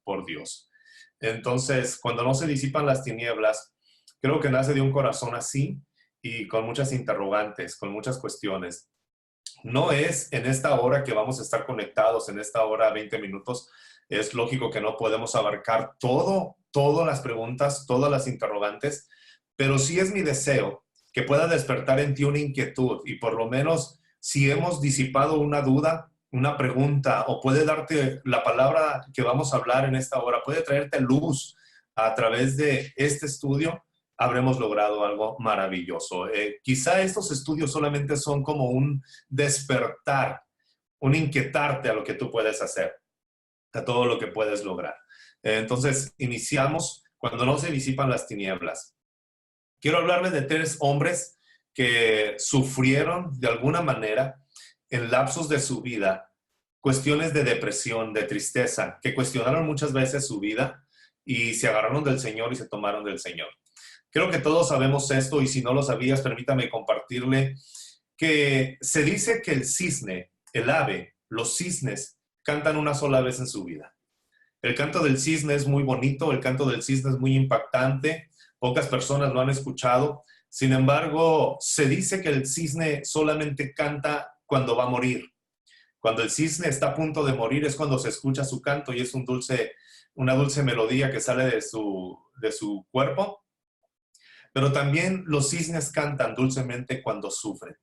por Dios. Entonces, cuando no se disipan las tinieblas, creo que nace de un corazón así y con muchas interrogantes, con muchas cuestiones. No es en esta hora que vamos a estar conectados, en esta hora 20 minutos. Es lógico que no podemos abarcar todas las preguntas, todas las interrogantes, pero sí es mi deseo que pueda despertar en ti una inquietud y por lo menos si hemos disipado una duda, una pregunta o puede darte la palabra que vamos a hablar en esta hora, puede traerte luz a través de este estudio, habremos logrado algo maravilloso. Quizá estos estudios solamente son como un despertar, un inquietarte a lo que tú puedes hacer, a todo lo que puedes lograr. Entonces, iniciamos cuando no se disipan las tinieblas. Quiero hablarles de 3 hombres que sufrieron de alguna manera en lapsos de su vida cuestiones de depresión, de tristeza, que cuestionaron muchas veces su vida y se agarraron del Señor y se tomaron del Señor. Creo que todos sabemos esto y si no lo sabías, permítame compartirle que se dice que el cisne, el ave, los cisnes cantan una sola vez en su vida. El canto del cisne es muy bonito, el canto del cisne es muy impactante, pocas personas lo han escuchado. Sin embargo, se dice que el cisne solamente canta cuando va a morir. Cuando el cisne está a punto de morir es cuando se escucha su canto y es una dulce melodía que sale de su cuerpo. Pero también los cisnes cantan dulcemente cuando sufren.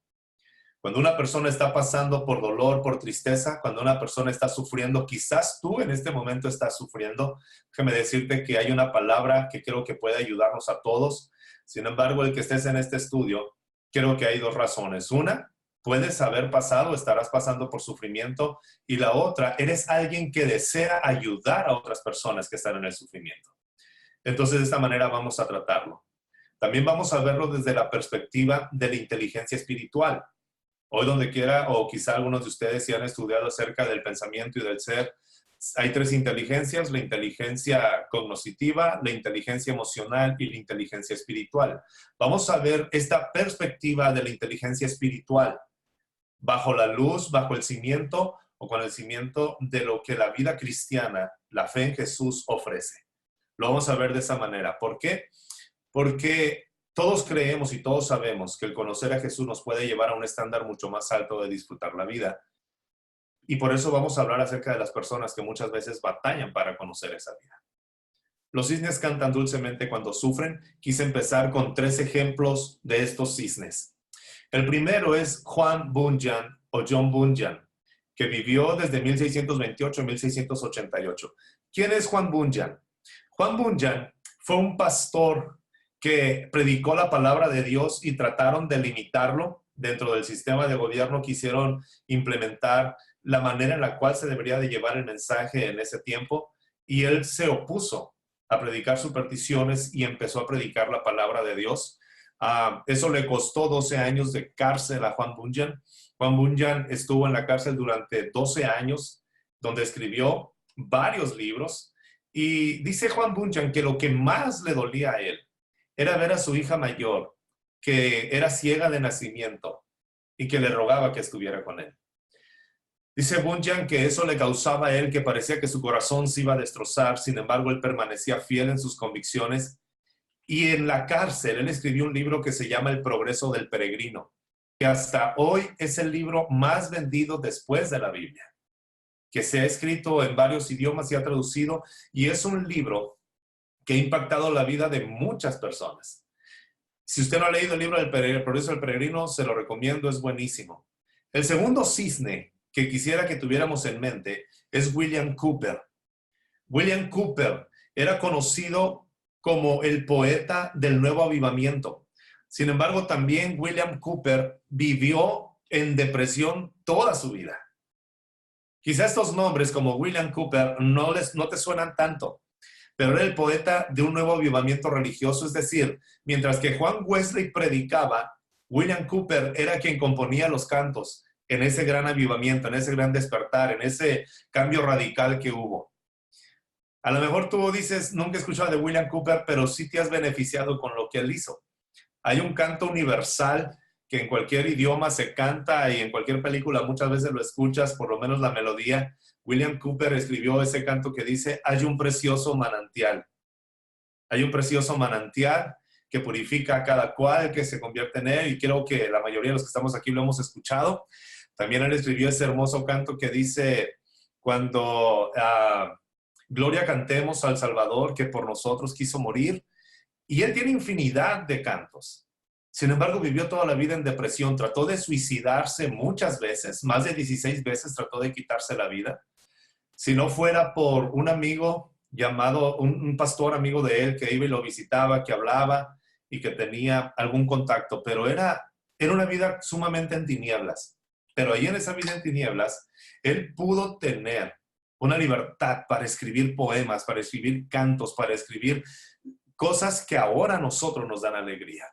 Cuando una persona está pasando por dolor, por tristeza, cuando una persona está sufriendo, quizás tú en este momento estás sufriendo, déjame decirte que hay una palabra que creo que puede ayudarnos a todos. Sin embargo, el que estés en este estudio, creo que hay 2 razones. Una, puedes haber pasado, estarás pasando por sufrimiento. Y la otra, eres alguien que desea ayudar a otras personas que están en el sufrimiento. Entonces, de esta manera vamos a tratarlo. También vamos a verlo desde la perspectiva de la inteligencia espiritual. Hoy donde quiera, o quizá algunos de ustedes si han estudiado acerca del pensamiento y del ser, hay 3 inteligencias, la inteligencia cognitiva, la inteligencia emocional y la inteligencia espiritual. Vamos a ver esta perspectiva de la inteligencia espiritual bajo la luz, bajo el cimiento o con el cimiento de lo que la vida cristiana, la fe en Jesús ofrece. Lo vamos a ver de esa manera. ¿Por qué? Porque todos creemos y todos sabemos que el conocer a Jesús nos puede llevar a un estándar mucho más alto de disfrutar la vida. Y por eso vamos a hablar acerca de las personas que muchas veces batallan para conocer esa vida. Los cisnes cantan dulcemente cuando sufren. Quise empezar con 3 ejemplos de estos cisnes. El primero es Juan Bunyan o John Bunyan, que vivió desde 1628 a 1688. ¿Quién es Juan Bunyan? Juan Bunyan fue un pastor que predicó la palabra de Dios y trataron de limitarlo dentro del sistema de gobierno. Quisieron implementar la manera en la cual se debería de llevar el mensaje en ese tiempo y él se opuso a predicar supersticiones y empezó a predicar la palabra de Dios. Eso le costó 12 años de cárcel a Juan Bunyan. Juan Bunyan estuvo en la cárcel durante 12 años, donde escribió varios libros. Y dice Juan Bunyan que lo que más le dolía a él era ver a su hija mayor, que era ciega de nacimiento y que le rogaba que estuviera con él. Dice Bunyan que eso le causaba a él que parecía que su corazón se iba a destrozar. Sin embargo, él permanecía fiel en sus convicciones. Y en la cárcel, él escribió un libro que se llama El Progreso del Peregrino, que hasta hoy es el libro más vendido después de la Biblia, que se ha escrito en varios idiomas y ha traducido, y es un libro que ha impactado la vida de muchas personas. Si usted no ha leído el libro del Progreso del Peregrino, se lo recomiendo, es buenísimo. El segundo cisne que quisiera que tuviéramos en mente es William Cowper. William Cowper era conocido como el poeta del nuevo avivamiento. Sin embargo, también William Cowper vivió en depresión toda su vida. Quizá estos nombres como William Cowper no te suenan tanto, pero era el poeta de un nuevo avivamiento religioso. Es decir, mientras que Juan Wesley predicaba, William Cowper era quien componía los cantos en ese gran avivamiento, en ese gran despertar, en ese cambio radical que hubo. A lo mejor tú dices, nunca he escuchado de William Cowper, pero sí te has beneficiado con lo que él hizo. Hay un canto universal que en cualquier idioma se canta y en cualquier película muchas veces lo escuchas, por lo menos la melodía. William Cooper escribió ese canto que dice, hay un precioso manantial. Hay un precioso manantial que purifica a cada cual que se convierte en él, y creo que la mayoría de los que estamos aquí lo hemos escuchado. También él escribió ese hermoso canto que dice, cuando gloria cantemos al Salvador que por nosotros quiso morir. Y él tiene infinidad de cantos. Sin embargo, vivió toda la vida en depresión, trató de suicidarse muchas veces, más de 16 veces trató de quitarse la vida. Si no fuera por un amigo llamado, un pastor amigo de él que iba y lo visitaba, que hablaba y que tenía algún contacto, pero era una vida sumamente en tinieblas. Pero ahí en esa vida en tinieblas, él pudo tener una libertad para escribir poemas, para escribir cantos, para escribir cosas que ahora a nosotros nos dan alegría.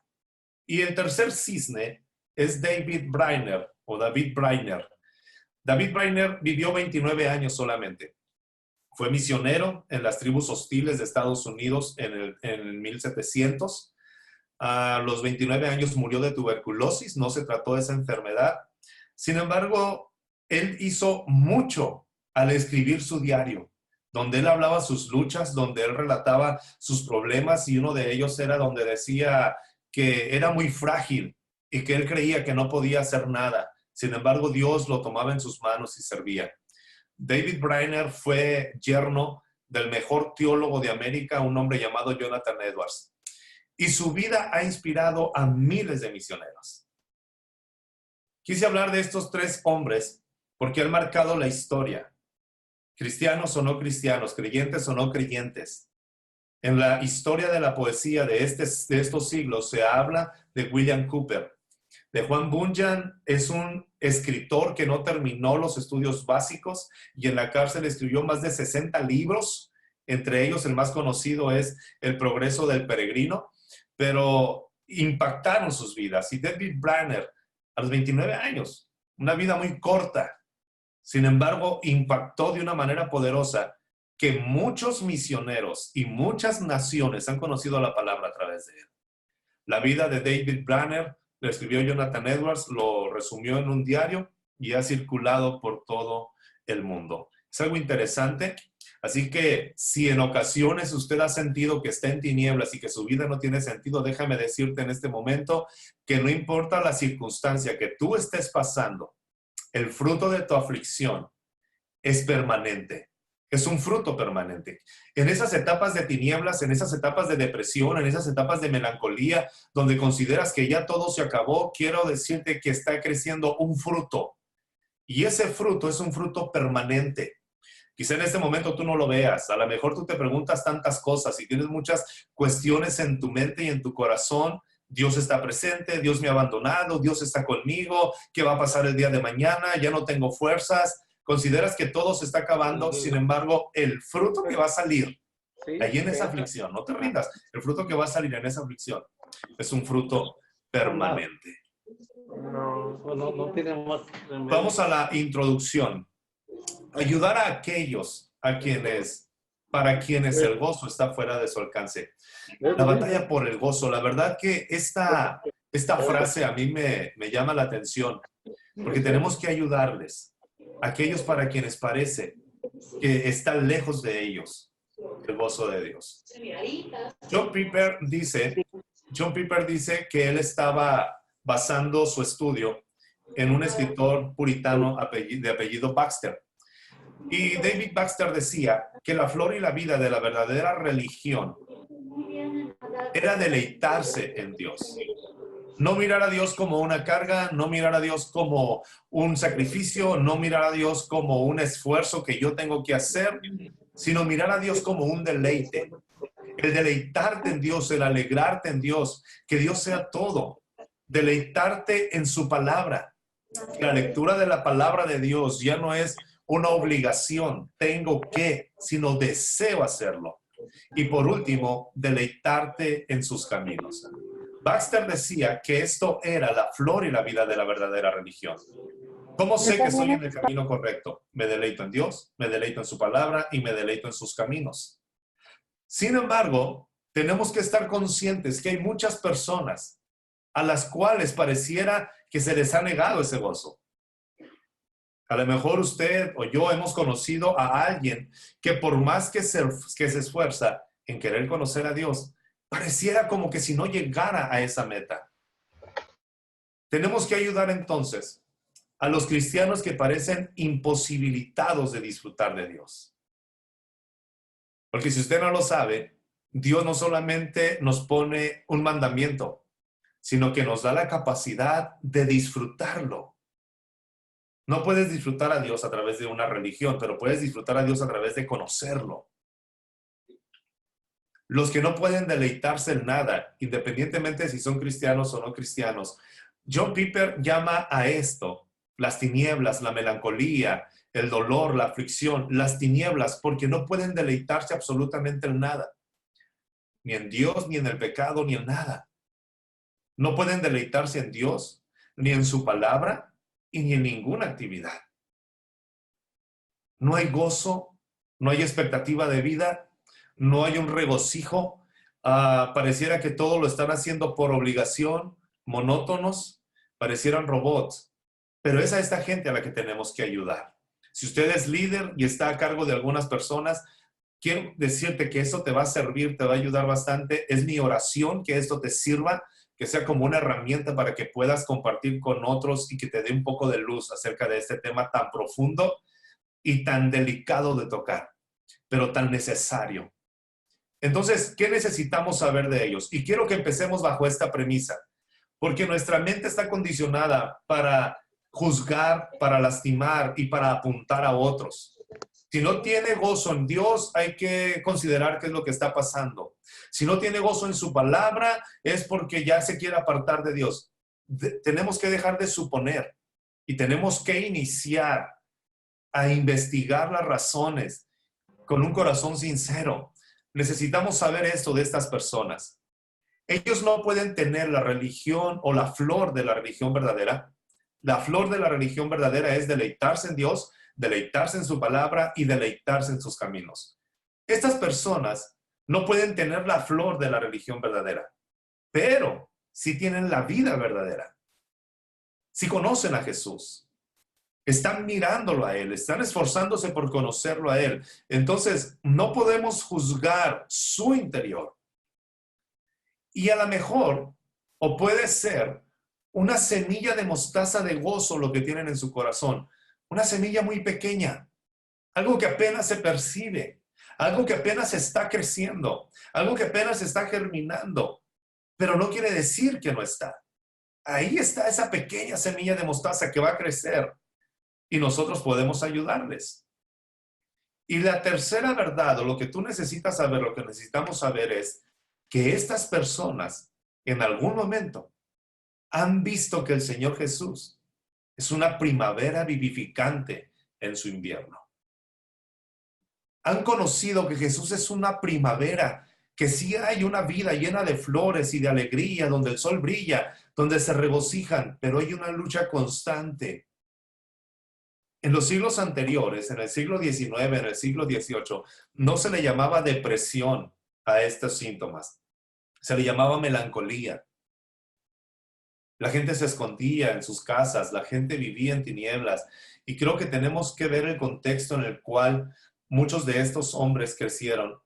Y el tercer cisne es David Brainerd o David Brainerd. David Brainerd vivió 29 años solamente. Fue misionero en las tribus hostiles de Estados Unidos en el 1700. A los 29 años murió de tuberculosis, no se trató de esa enfermedad. Sin embargo, él hizo mucho al escribir su diario, donde él hablaba sus luchas, donde él relataba sus problemas, y uno de ellos era donde decía que era muy frágil y que él creía que no podía hacer nada. Sin embargo, Dios lo tomaba en sus manos y servía. David Brainerd fue yerno del mejor teólogo de América, un hombre llamado Jonathan Edwards. Y su vida ha inspirado a miles de misioneros. Quise hablar de estos tres hombres porque han marcado la historia. Cristianos o no cristianos, creyentes o no creyentes. En la historia de la poesía de estos siglos se habla de William Cooper. De Juan Bunyan, es un escritor que no terminó los estudios básicos y en la cárcel escribió más de 60 libros. Entre ellos el más conocido es El progreso del peregrino, pero impactaron sus vidas. Y David Brainerd, a los 29 años, una vida muy corta, sin embargo, impactó de una manera poderosa que muchos misioneros y muchas naciones han conocido la palabra a través de él. La vida de David Brainerd lo escribió Jonathan Edwards, lo resumió en un diario y ha circulado por todo el mundo. Es algo interesante. Así que si en ocasiones usted ha sentido que está en tinieblas y que su vida no tiene sentido, déjame decirte en este momento que no importa la circunstancia que tú estés pasando, el fruto de tu aflicción es permanente. Es un fruto permanente. En esas etapas de tinieblas, en esas etapas de depresión, en esas etapas de melancolía, donde consideras que ya todo se acabó, quiero decirte que está creciendo un fruto. Y ese fruto es un fruto permanente. Quizá en este momento tú no lo veas. A lo mejor tú te preguntas tantas cosas y tienes muchas cuestiones en tu mente y en tu corazón. Dios está presente, Dios me ha abandonado, Dios está conmigo, ¿qué va a pasar el día de mañana? Ya no tengo fuerzas. Consideras que todo se está acabando, sin embargo, el fruto que va a salir ahí en esa aflicción, no te rindas, el fruto que va a salir en esa aflicción es un fruto permanente. No tiene más. Vamos a la introducción. Ayudar a aquellos para quienes el gozo está fuera de su alcance. La batalla por el gozo. La verdad que esta frase a mí me llama la atención, porque tenemos que ayudarles a aquellos para quienes parece que están lejos de ellos el gozo de Dios. John Piper dice que él estaba basando su estudio en un escritor puritano de apellido Baxter. Y David Baxter decía que la flor y la vida de la verdadera religión era deleitarse en Dios. No mirar a Dios como una carga, no mirar a Dios como un sacrificio, no mirar a Dios como un esfuerzo que yo tengo que hacer, sino mirar a Dios como un deleite. El deleitarte en Dios, el alegrarte en Dios, que Dios sea todo. Deleitarte en su palabra. La lectura de la palabra de Dios ya no es una obligación, tengo que, sino deseo hacerlo. Y por último, deleitarte en sus caminos. Baxter decía que esto era la flor y la vida de la verdadera religión. ¿Cómo sé que estoy en el camino correcto? Me deleito en Dios, me deleito en su palabra y me deleito en sus caminos. Sin embargo, tenemos que estar conscientes que hay muchas personas a las cuales pareciera que se les ha negado ese gozo. A lo mejor usted o yo hemos conocido a alguien que por más que se esfuerza en querer conocer a Dios, pareciera como que si no llegara a esa meta. Tenemos que ayudar entonces a los cristianos que parecen imposibilitados de disfrutar de Dios. Porque si usted no lo sabe, Dios no solamente nos pone un mandamiento, sino que nos da la capacidad de disfrutarlo. No puedes disfrutar a Dios a través de una religión, pero puedes disfrutar a Dios a través de conocerlo. Los que no pueden deleitarse en nada, independientemente si son cristianos o no cristianos. John Piper llama a esto las tinieblas, la melancolía, el dolor, la aflicción, las tinieblas, porque no pueden deleitarse absolutamente en nada. Ni en Dios, ni en el pecado, ni en nada. No pueden deleitarse en Dios, ni en su palabra, y ni en ninguna actividad. No hay gozo, no hay expectativa de vida, no hay un regocijo. Pareciera que todo lo están haciendo por obligación, monótonos, parecieran robots. Pero es a esta gente a la que tenemos que ayudar. Si usted es líder y está a cargo de algunas personas, quiero decirte que eso te va a servir, te va a ayudar bastante. Es mi oración que esto te sirva, que sea como una herramienta para que puedas compartir con otros y que te dé un poco de luz acerca de este tema tan profundo y tan delicado de tocar, pero tan necesario. Entonces, ¿qué necesitamos saber de ellos? Y quiero que empecemos bajo esta premisa, porque nuestra mente está condicionada para juzgar, para lastimar y para apuntar a otros. Si no tiene gozo en Dios, hay que considerar qué es lo que está pasando. Si no tiene gozo en su palabra, es porque ya se quiere apartar de Dios. Tenemos que dejar de suponer y tenemos que iniciar a investigar las razones con un corazón sincero. Necesitamos saber esto de estas personas. Ellos no pueden tener la religión o la flor de la religión verdadera. La flor de la religión verdadera es deleitarse en Dios, deleitarse en su palabra y deleitarse en sus caminos. Estas personas no pueden tener la flor de la religión verdadera, pero sí tienen la vida verdadera. Sí conocen a Jesús. Están mirándolo a Él, están esforzándose por conocerlo a Él. Entonces, no podemos juzgar su interior. Y a lo mejor, o puede ser, una semilla de mostaza de gozo lo que tienen en su corazón. Una semilla muy pequeña, algo que apenas se percibe, algo que apenas está creciendo, algo que apenas está germinando, pero no quiere decir que no está. Ahí está esa pequeña semilla de mostaza que va a crecer y nosotros podemos ayudarles. Y la tercera verdad, o lo que tú necesitas saber, lo que necesitamos saber es que estas personas en algún momento han visto que el Señor Jesús es una primavera vivificante en su invierno. Han conocido que Jesús es una primavera, que sí hay una vida llena de flores y de alegría, donde el sol brilla, donde se regocijan, pero hay una lucha constante. En los siglos anteriores, en el siglo XIX, en el siglo XVIII, no se le llamaba depresión a estos síntomas. Se le llamaba melancolía. La gente se escondía en sus casas, la gente vivía en tinieblas. Y creo que tenemos que ver el contexto en el cual muchos de estos hombres crecieron,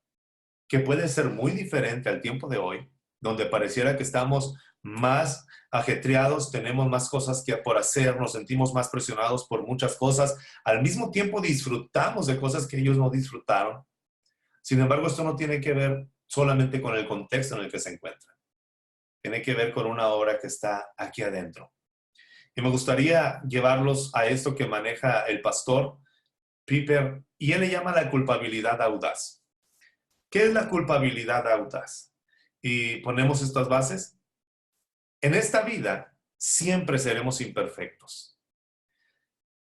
que puede ser muy diferente al tiempo de hoy, donde pareciera que estamos más ajetreados, tenemos más cosas que por hacer, nos sentimos más presionados por muchas cosas. Al mismo tiempo disfrutamos de cosas que ellos no disfrutaron. Sin embargo, esto no tiene que ver solamente con el contexto en el que se encuentran. Tiene que ver con una obra que está aquí adentro. Y me gustaría llevarlos a esto que maneja el pastor Piper, y él le llama la culpabilidad audaz. ¿Qué es la culpabilidad audaz? Y ponemos estas bases. En esta vida siempre seremos imperfectos.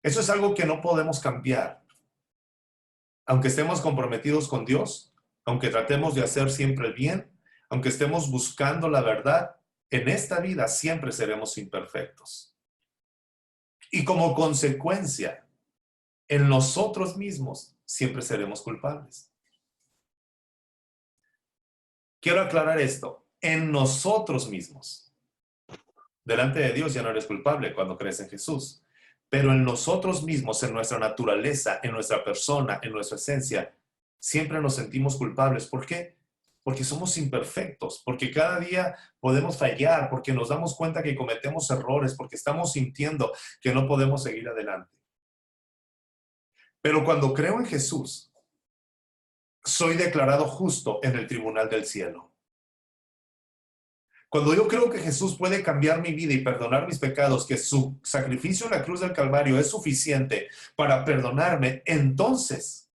Eso es algo que no podemos cambiar. Aunque estemos comprometidos con Dios, aunque tratemos de hacer siempre el bien, aunque estemos buscando la verdad, en esta vida siempre seremos imperfectos. Y como consecuencia, en nosotros mismos siempre seremos culpables. Quiero aclarar esto. En nosotros mismos. Delante de Dios ya no eres culpable cuando crees en Jesús. Pero en nosotros mismos, en nuestra naturaleza, en nuestra persona, en nuestra esencia, siempre nos sentimos culpables. ¿Por qué? Porque somos imperfectos, porque cada día podemos fallar, porque nos damos cuenta que cometemos errores, porque estamos sintiendo que no podemos seguir adelante. Pero cuando creo en Jesús, soy declarado justo en el tribunal del cielo. Cuando yo creo que Jesús puede cambiar mi vida y perdonar mis pecados, que su sacrificio en la cruz del Calvario es suficiente para perdonarme, entonces,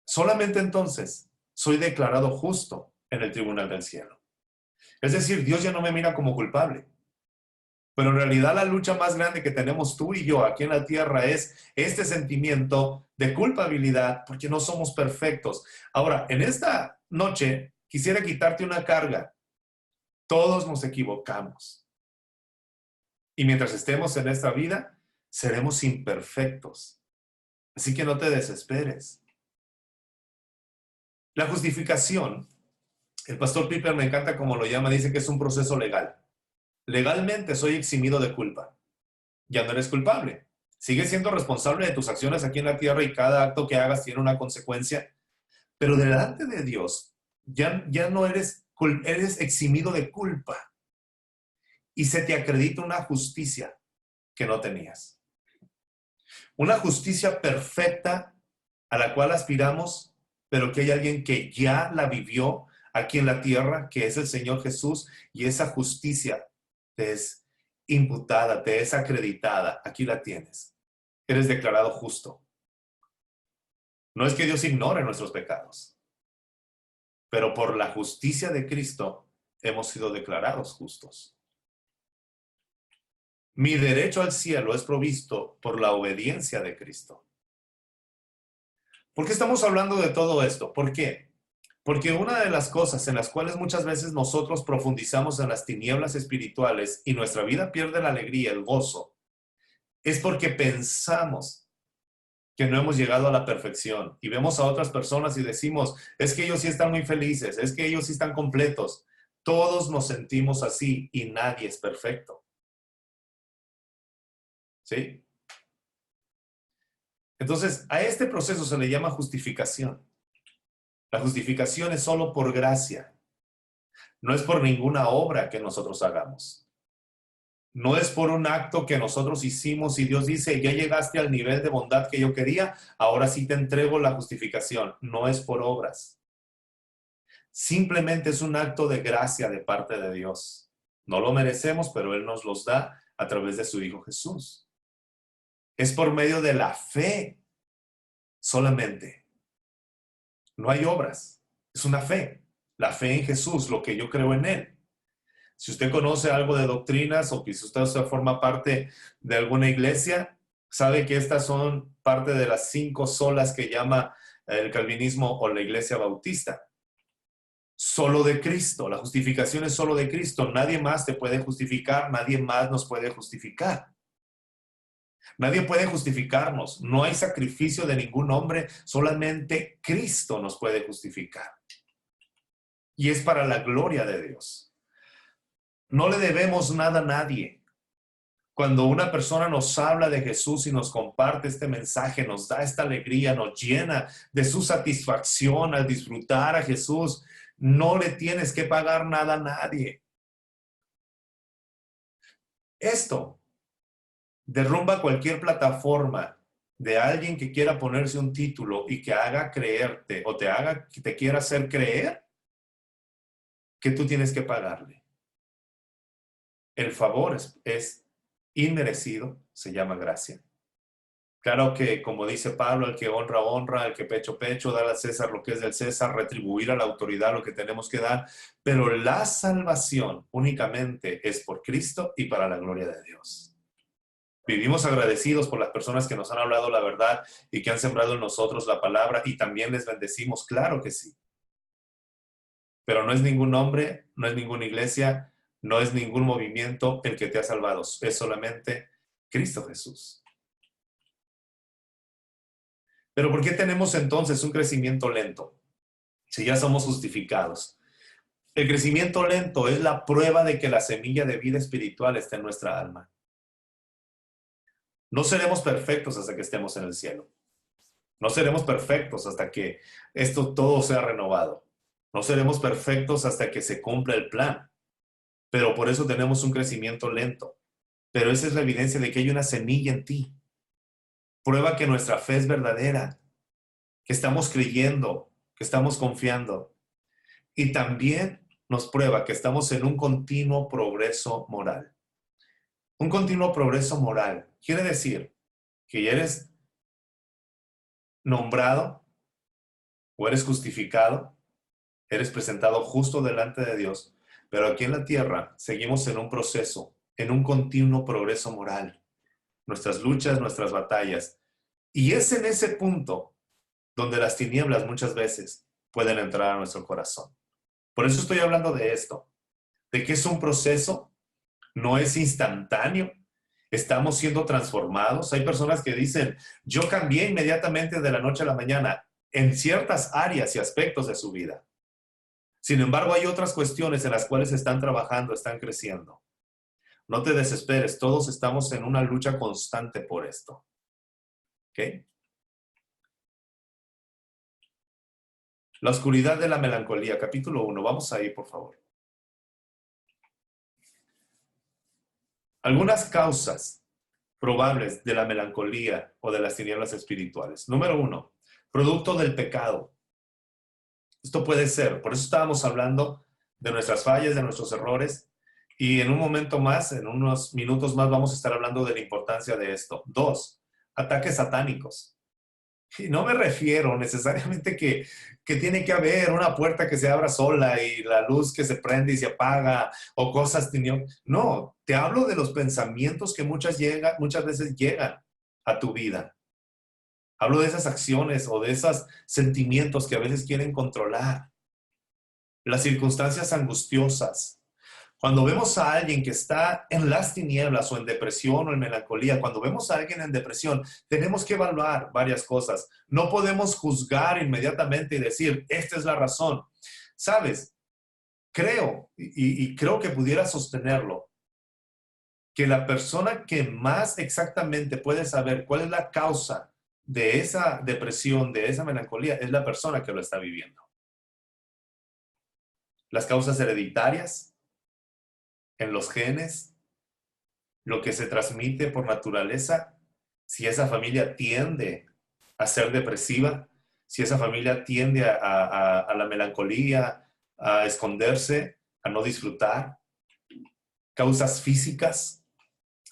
solamente entonces, soy declarado justo en el tribunal del cielo. Es decir, Dios ya no me mira como culpable. Pero en realidad la lucha más grande que tenemos tú y yo aquí en la tierra es este sentimiento de culpabilidad porque no somos perfectos. Ahora, en esta noche quisiera quitarte una carga. Todos nos equivocamos. Y mientras estemos en esta vida, seremos imperfectos. Así que no te desesperes. La justificación, el pastor Piper me encanta como lo llama, dice que es un proceso legal. Legalmente soy eximido de culpa. Ya no eres culpable. Sigues siendo responsable de tus acciones aquí en la tierra y cada acto que hagas tiene una consecuencia. Pero delante de Dios ya no eres eximido de culpa. Y se te acredita una justicia que no tenías. Una justicia perfecta a la cual aspiramos, pero que hay alguien que ya la vivió aquí en la tierra, que es el Señor Jesús, y esa justicia te es imputada, te es acreditada. Aquí la tienes. Eres declarado justo. No es que Dios ignore nuestros pecados, pero por la justicia de Cristo hemos sido declarados justos. Mi derecho al cielo es provisto por la obediencia de Cristo. ¿Por qué estamos hablando de todo esto? ¿Por qué? Porque una de las cosas en las cuales muchas veces nosotros profundizamos en las tinieblas espirituales y nuestra vida pierde la alegría, el gozo, es porque pensamos que no hemos llegado a la perfección y vemos a otras personas y decimos, es que ellos sí están muy felices, es que ellos sí están completos. Todos nos sentimos así y nadie es perfecto. ¿Sí? Entonces, a este proceso se le llama justificación. La justificación es solo por gracia. No es por ninguna obra que nosotros hagamos. No es por un acto que nosotros hicimos y Dios dice, ya llegaste al nivel de bondad que yo quería, ahora sí te entrego la justificación. No es por obras. Simplemente es un acto de gracia de parte de Dios. No lo merecemos, pero Él nos los da a través de su Hijo Jesús. Es por medio de la fe solamente. No hay obras. Es una fe. La fe en Jesús, lo que yo creo en Él. Si usted conoce algo de doctrinas o que si usted forma parte de alguna iglesia, sabe que estas son parte de las 5 solas que llama el calvinismo o la iglesia bautista. Solo de Cristo. La justificación es solo de Cristo. Nadie más te puede justificar, nadie más nos puede justificar. Nadie puede justificarnos. No hay sacrificio de ningún hombre, solamente Cristo nos puede justificar. Y es para la gloria de Dios. No le debemos nada a nadie. Cuando una persona nos habla de Jesús y nos comparte este mensaje, nos da esta alegría, nos llena de su satisfacción al disfrutar a Jesús, no le tienes que pagar nada a nadie. Esto derrumba cualquier plataforma de alguien que quiera ponerse un título y que haga creerte o que te quiera hacer creer que tú tienes que pagarle. El favor es inmerecido, se llama gracia. Claro que, como dice Pablo, el que honra, honra, el que pecho, pecho, dar al César lo que es del César, retribuir a la autoridad lo que tenemos que dar, pero la salvación únicamente es por Cristo y para la gloria de Dios. Vivimos agradecidos por las personas que nos han hablado la verdad y que han sembrado en nosotros la palabra y también les bendecimos, claro que sí. Pero no es ningún hombre, no es ninguna iglesia, no es ningún movimiento el que te ha salvado, es solamente Cristo Jesús. Pero ¿por qué tenemos entonces un crecimiento lento? Si ya somos justificados. El crecimiento lento es la prueba de que la semilla de vida espiritual está en nuestra alma. No seremos perfectos hasta que estemos en el cielo. No seremos perfectos hasta que esto todo sea renovado. No seremos perfectos hasta que se cumpla el plan. Pero por eso tenemos un crecimiento lento. Pero esa es la evidencia de que hay una semilla en ti. Prueba que nuestra fe es verdadera, que estamos creyendo, que estamos confiando. Y también nos prueba que estamos en un continuo progreso moral. Un continuo progreso moral quiere decir que ya eres nombrado o eres justificado, eres presentado justo delante de Dios, pero aquí en la tierra seguimos en un proceso, en un continuo progreso moral. Nuestras luchas, nuestras batallas. Y es en ese punto donde las tinieblas muchas veces pueden entrar a nuestro corazón. Por eso estoy hablando de esto, de que es un proceso, no es instantáneo. Estamos siendo transformados. Hay personas que dicen, yo cambié inmediatamente de la noche a la mañana en ciertas áreas y aspectos de su vida. Sin embargo, hay otras cuestiones en las cuales están trabajando, están creciendo. No te desesperes, todos estamos en una lucha constante por esto. ¿Ok? La oscuridad de la melancolía, capítulo 1. Vamos ahí, por favor. Algunas causas probables de la melancolía o de las tinieblas espirituales. Número 1, producto del pecado. Esto puede ser, por eso estábamos hablando de nuestras fallas, de nuestros errores, y en un momento más, en unos minutos más, vamos a estar hablando de la importancia de esto. 2, ataques satánicos. Y no me refiero necesariamente que tiene que haber una puerta que se abra sola y la luz que se prende y se apaga o cosas. No, te hablo de los pensamientos que muchas veces llegan a tu vida. Hablo de esas acciones o de esos sentimientos que a veces quieren controlar. Las circunstancias angustiosas. Cuando vemos a alguien que está en las tinieblas o en depresión o en melancolía, cuando vemos a alguien en depresión, tenemos que evaluar varias cosas. No podemos juzgar inmediatamente y decir, esta es la razón. ¿Sabes? Creo, y creo que pudiera sostenerlo, que la persona que más exactamente puede saber cuál es la causa de esa depresión, de esa melancolía, es la persona que lo está viviendo. Las causas hereditarias, en los genes, lo que se transmite por naturaleza, si esa familia tiende a ser depresiva, si esa familia tiende a la melancolía, a esconderse, a no disfrutar, causas físicas,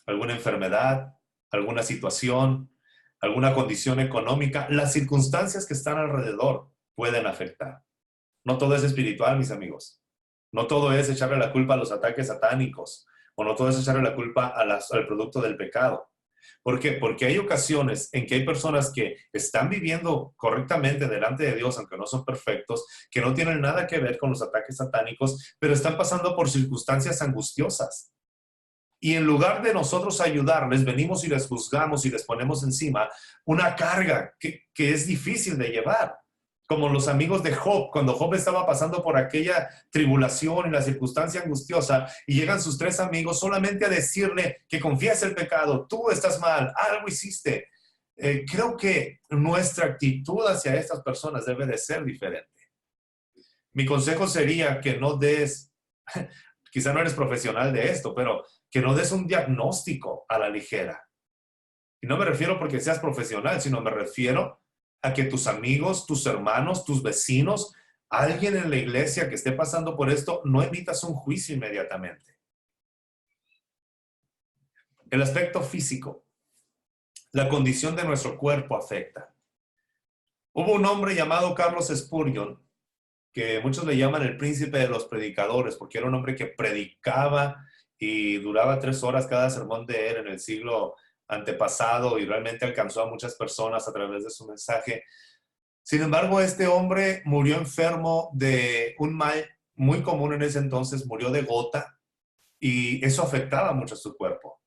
alguna enfermedad, alguna situación, alguna condición económica, las circunstancias que están alrededor pueden afectar. No todo es espiritual, mis amigos. No todo es echarle la culpa a los ataques satánicos, o no todo es echarle la culpa al producto del pecado. ¿Por qué? Porque hay ocasiones en que hay personas que están viviendo correctamente delante de Dios, aunque no son perfectos, que no tienen nada que ver con los ataques satánicos, pero están pasando por circunstancias angustiosas. Y en lugar de nosotros ayudarles, venimos y les juzgamos y les ponemos encima una carga que es difícil de llevar. Como los amigos de Job, cuando Job estaba pasando por aquella tribulación y la circunstancia angustiosa, y llegan sus 3 amigos solamente a decirle que confiese el pecado, tú estás mal, algo hiciste. Creo que nuestra actitud hacia estas personas debe de ser diferente. Mi consejo sería que no des, quizá no eres profesional de esto, pero que no des un diagnóstico a la ligera. Y no me refiero porque seas profesional, sino me refiero a que tus amigos, tus hermanos, tus vecinos, alguien en la iglesia que esté pasando por esto, no emitas un juicio inmediatamente. El aspecto físico, la condición de nuestro cuerpo afecta. Hubo un hombre llamado Carlos Spurgeon, que muchos le llaman el príncipe de los predicadores, porque era un hombre que predicaba y duraba 3 horas cada sermón de él en el siglo antepasado y realmente alcanzó a muchas personas a través de su mensaje. Sin embargo, este hombre murió enfermo de un mal muy común en ese entonces, murió de gota y eso afectaba mucho a su cuerpo.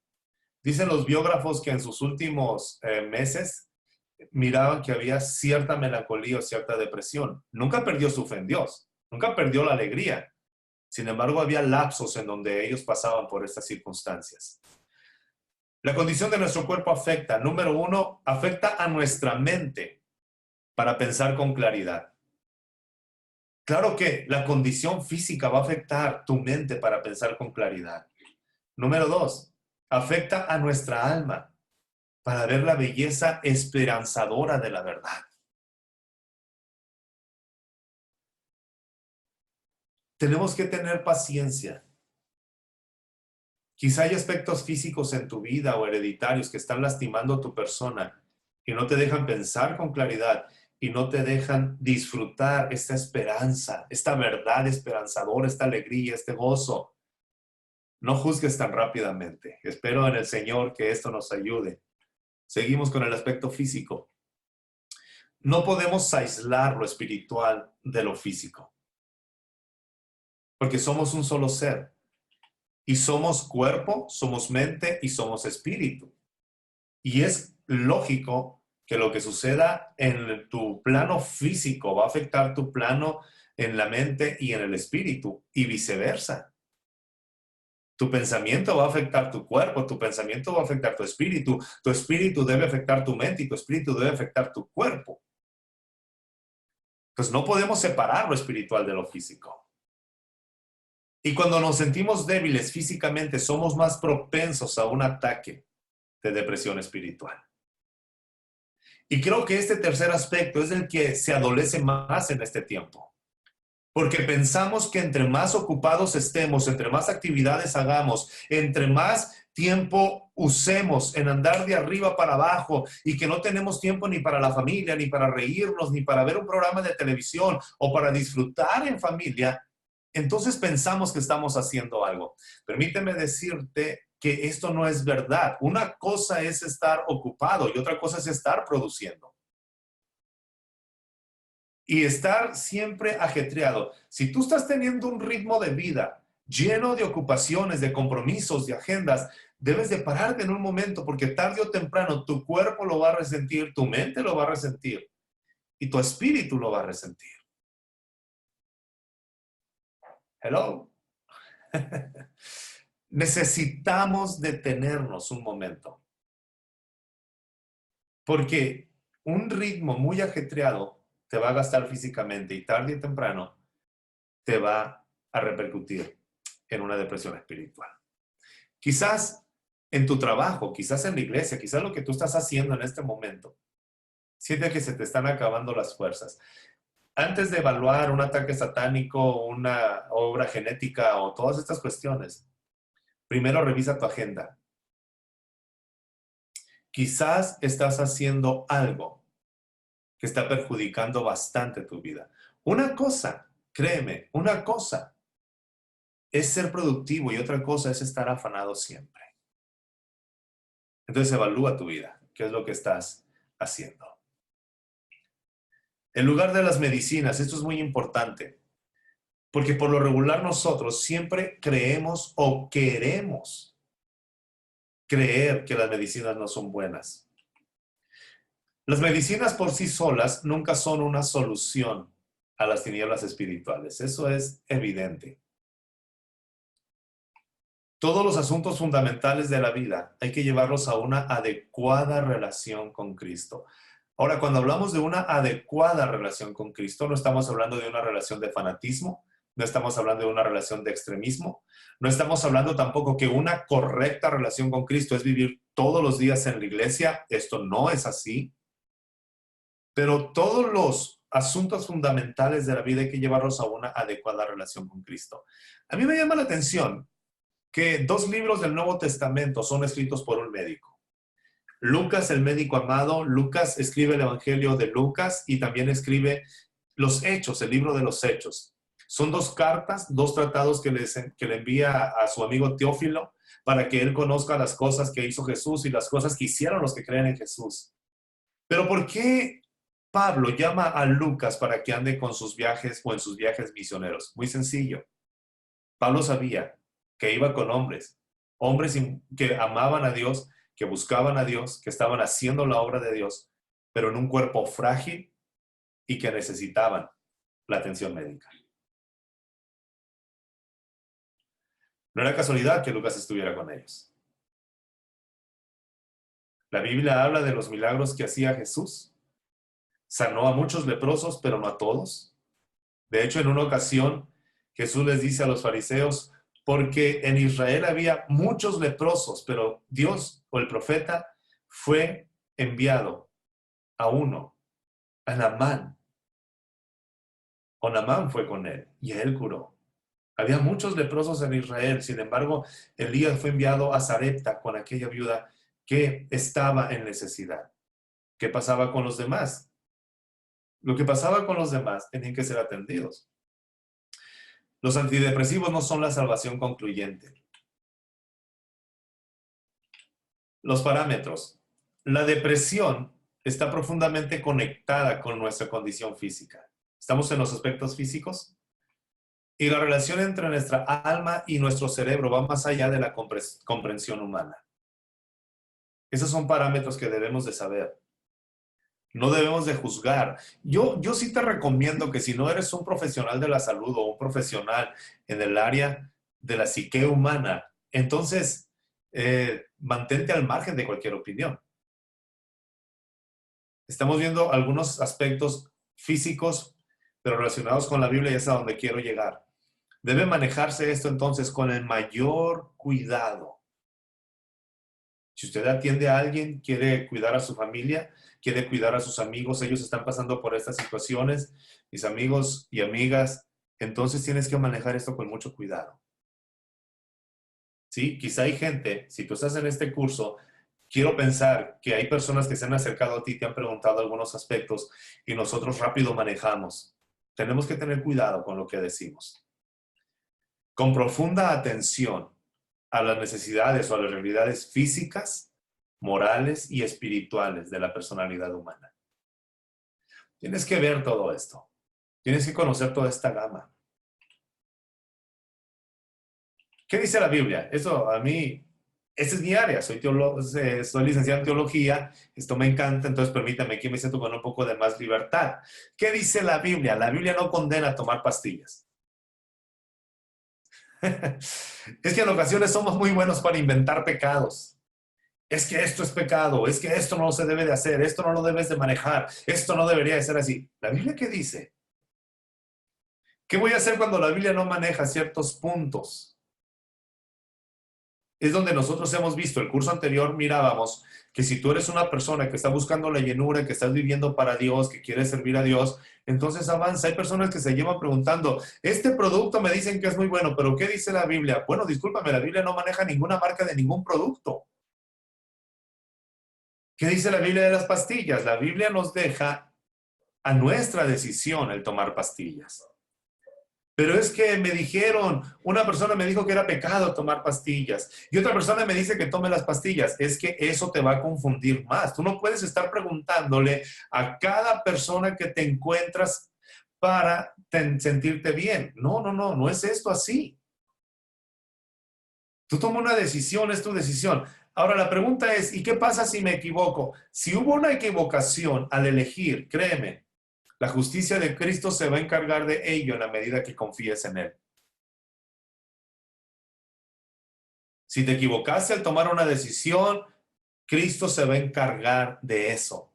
Dicen los biógrafos que en sus últimos meses miraban que había cierta melancolía o cierta depresión. Nunca perdió su fe en Dios, nunca perdió la alegría. Sin embargo, había lapsos en donde ellos pasaban por estas circunstancias. La condición de nuestro cuerpo afecta, número uno, afecta a nuestra mente para pensar con claridad. Claro que la condición física va a afectar tu mente para pensar con claridad. Número dos, afecta a nuestra alma para ver la belleza esperanzadora de la verdad. Tenemos que tener paciencia. Quizá hay aspectos físicos en tu vida o hereditarios que están lastimando a tu persona y no te dejan pensar con claridad y no te dejan disfrutar esta esperanza, esta verdad esperanzadora, esta alegría, este gozo. No juzgues tan rápidamente. Espero en el Señor que esto nos ayude. Seguimos con el aspecto físico. No podemos aislar lo espiritual de lo físico, porque somos un solo ser. Y somos cuerpo, somos mente y somos espíritu. Y es lógico que lo que suceda en tu plano físico va a afectar tu plano en la mente y en el espíritu y viceversa. Tu pensamiento va a afectar tu cuerpo, tu pensamiento va a afectar tu espíritu debe afectar tu mente y tu espíritu debe afectar tu cuerpo. Entonces no podemos separar lo espiritual de lo físico. Y cuando nos sentimos débiles físicamente, somos más propensos a un ataque de depresión espiritual. Y creo que este tercer aspecto es el que se adolece más en este tiempo. Porque pensamos que entre más ocupados estemos, entre más actividades hagamos, entre más tiempo usemos en andar de arriba para abajo y que no tenemos tiempo ni para la familia, ni para reírnos, ni para ver un programa de televisión o para disfrutar en familia, entonces pensamos que estamos haciendo algo. Permíteme decirte que esto no es verdad. Una cosa es estar ocupado y otra cosa es estar produciendo. Y estar siempre ajetreado. Si tú estás teniendo un ritmo de vida lleno de ocupaciones, de compromisos, de agendas, debes de pararte en un momento porque tarde o temprano tu cuerpo lo va a resentir, tu mente lo va a resentir y tu espíritu lo va a resentir. Hello. Necesitamos detenernos un momento porque un ritmo muy ajetreado te va a gastar físicamente y tarde o temprano te va a repercutir en una depresión espiritual. Quizás en tu trabajo, quizás en la iglesia, quizás lo que tú estás haciendo en este momento, siente que se te están acabando las fuerzas. Antes de evaluar un ataque satánico, una obra genética o todas estas cuestiones, primero revisa tu agenda. Quizás estás haciendo algo que está perjudicando bastante tu vida. Una cosa, créeme, una cosa es ser productivo y otra cosa es estar afanado siempre. Entonces evalúa tu vida. ¿Qué es lo que estás haciendo? En lugar de las medicinas, esto es muy importante, porque por lo regular nosotros siempre creemos o queremos creer que las medicinas no son buenas. Las medicinas por sí solas nunca son una solución a las tinieblas espirituales. Eso es evidente. Todos los asuntos fundamentales de la vida hay que llevarlos a una adecuada relación con Cristo. Ahora, cuando hablamos de una adecuada relación con Cristo, no estamos hablando de una relación de fanatismo, no estamos hablando de una relación de extremismo, no estamos hablando tampoco que una correcta relación con Cristo es vivir todos los días en la iglesia. Esto no es así. Pero todos los asuntos fundamentales de la vida hay que llevarlos a una adecuada relación con Cristo. A mí me llama la atención que 2 libros del Nuevo Testamento son escritos por un médico. Lucas, el médico amado, Lucas escribe el Evangelio de Lucas y también escribe los Hechos, el libro de los Hechos. Son 2 cartas, 2 tratados que le envía a su amigo Teófilo para que él conozca las cosas que hizo Jesús y las cosas que hicieron los que creen en Jesús. Pero ¿por qué Pablo llama a Lucas para que ande con sus viajes o en sus viajes misioneros? Muy sencillo. Pablo sabía que iba con hombres, que amaban a Dios, que buscaban a Dios, que estaban haciendo la obra de Dios, pero en un cuerpo frágil y que necesitaban la atención médica. No era casualidad que Lucas estuviera con ellos. La Biblia habla de los milagros que hacía Jesús. Sanó a muchos leprosos, pero no a todos. De hecho, en una ocasión, Jesús les dice a los fariseos, porque en Israel había muchos leprosos, pero Dios o el profeta fue enviado a uno, a Naamán. O Naamán fue con él y él curó. Había muchos leprosos en Israel, sin embargo, Elías fue enviado a Sarepta con aquella viuda que estaba en necesidad. ¿Qué pasaba con los demás? Lo que pasaba con los demás tenían que ser atendidos. Los antidepresivos no son la salvación concluyente. Los parámetros. La depresión está profundamente conectada con nuestra condición física. ¿Estamos en los aspectos físicos? Y la relación entre nuestra alma y nuestro cerebro va más allá de la comprensión humana. Esos son parámetros que debemos de saber. No debemos de juzgar. Yo sí te recomiendo que si no eres un profesional de la salud o un profesional en el área de la psique humana, entonces mantente al margen de cualquier opinión. Estamos viendo algunos aspectos físicos, pero relacionados con la Biblia y es a donde quiero llegar. Debe manejarse esto entonces con el mayor cuidado. Si usted atiende a alguien, quiere cuidar a su familia, quiere cuidar a sus amigos, ellos están pasando por estas situaciones, mis amigos y amigas, entonces tienes que manejar esto con mucho cuidado. ¿Sí? Quizá hay gente, si tú estás en este curso, quiero pensar que hay personas que se han acercado a ti y te han preguntado algunos aspectos y nosotros rápido manejamos. Tenemos que tener cuidado con lo que decimos. Con profunda atención a las necesidades o a las realidades físicas, morales y espirituales de la personalidad humana. Tienes que ver todo esto. Tienes que conocer toda esta gama. ¿Qué dice la Biblia? Eso a mí, esa es mi área. Soy licenciado en teología. Esto me encanta, entonces permítame que me siento con un poco de más libertad. ¿Qué dice la Biblia? La Biblia no condena a tomar pastillas. Es que en ocasiones somos muy buenos para inventar pecados. Es que esto es pecado, es que esto no se debe de hacer, esto no lo debes de manejar, esto no debería de ser así. ¿La Biblia qué dice? ¿Qué voy a hacer cuando la Biblia no maneja ciertos puntos? Es donde nosotros hemos visto, el curso anterior mirábamos que si tú eres una persona que está buscando la llenura, que estás viviendo para Dios, que quieres servir a Dios, entonces avanza. Hay personas que se llevan preguntando, este producto me dicen que es muy bueno, pero ¿qué dice la Biblia? Bueno, discúlpame, la Biblia no maneja ninguna marca de ningún producto. ¿Qué dice la Biblia de las pastillas? La Biblia nos deja a nuestra decisión el tomar pastillas. Pero es que me dijeron, una persona me dijo que era pecado tomar pastillas y otra persona me dice que tome las pastillas. Es que eso te va a confundir más. Tú no puedes estar preguntándole a cada persona que te encuentras para sentirte bien. No es esto así. Tú tomas una decisión, es tu decisión. Ahora la pregunta es, ¿y qué pasa si me equivoco? Si hubo una equivocación al elegir, créeme, la justicia de Cristo se va a encargar de ello en la medida que confíes en Él. Si te equivocaste al tomar una decisión, Cristo se va a encargar de eso.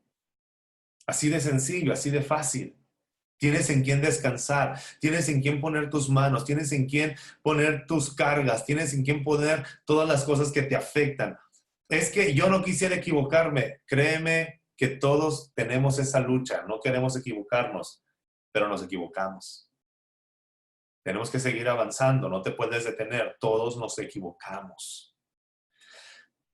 Así de sencillo, así de fácil. Tienes en quién descansar, tienes en quién poner tus manos, tienes en quién poner tus cargas, tienes en quién poner todas las cosas que te afectan. Es que yo no quisiera equivocarme. Créeme que todos tenemos esa lucha, no queremos equivocarnos, pero nos equivocamos. Tenemos que seguir avanzando, no te puedes detener, todos nos equivocamos.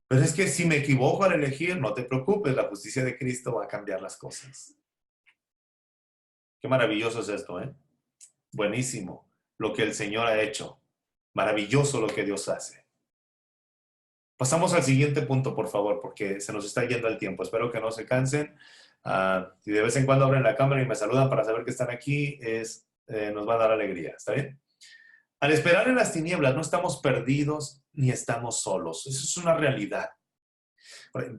Pero es que si me equivoco al elegir, no te preocupes, la justicia de Cristo va a cambiar las cosas. Qué maravilloso es esto, ¿eh? Buenísimo lo que el Señor ha hecho. Maravilloso lo que Dios hace. Pasamos al siguiente punto, por favor, porque se nos está yendo el tiempo. Espero que no se cansen. Si de vez en cuando abren la cámara y me saludan para saber que están aquí, nos va a dar alegría. ¿Está bien? Al esperar en las tinieblas no estamos perdidos ni estamos solos. Eso es una realidad.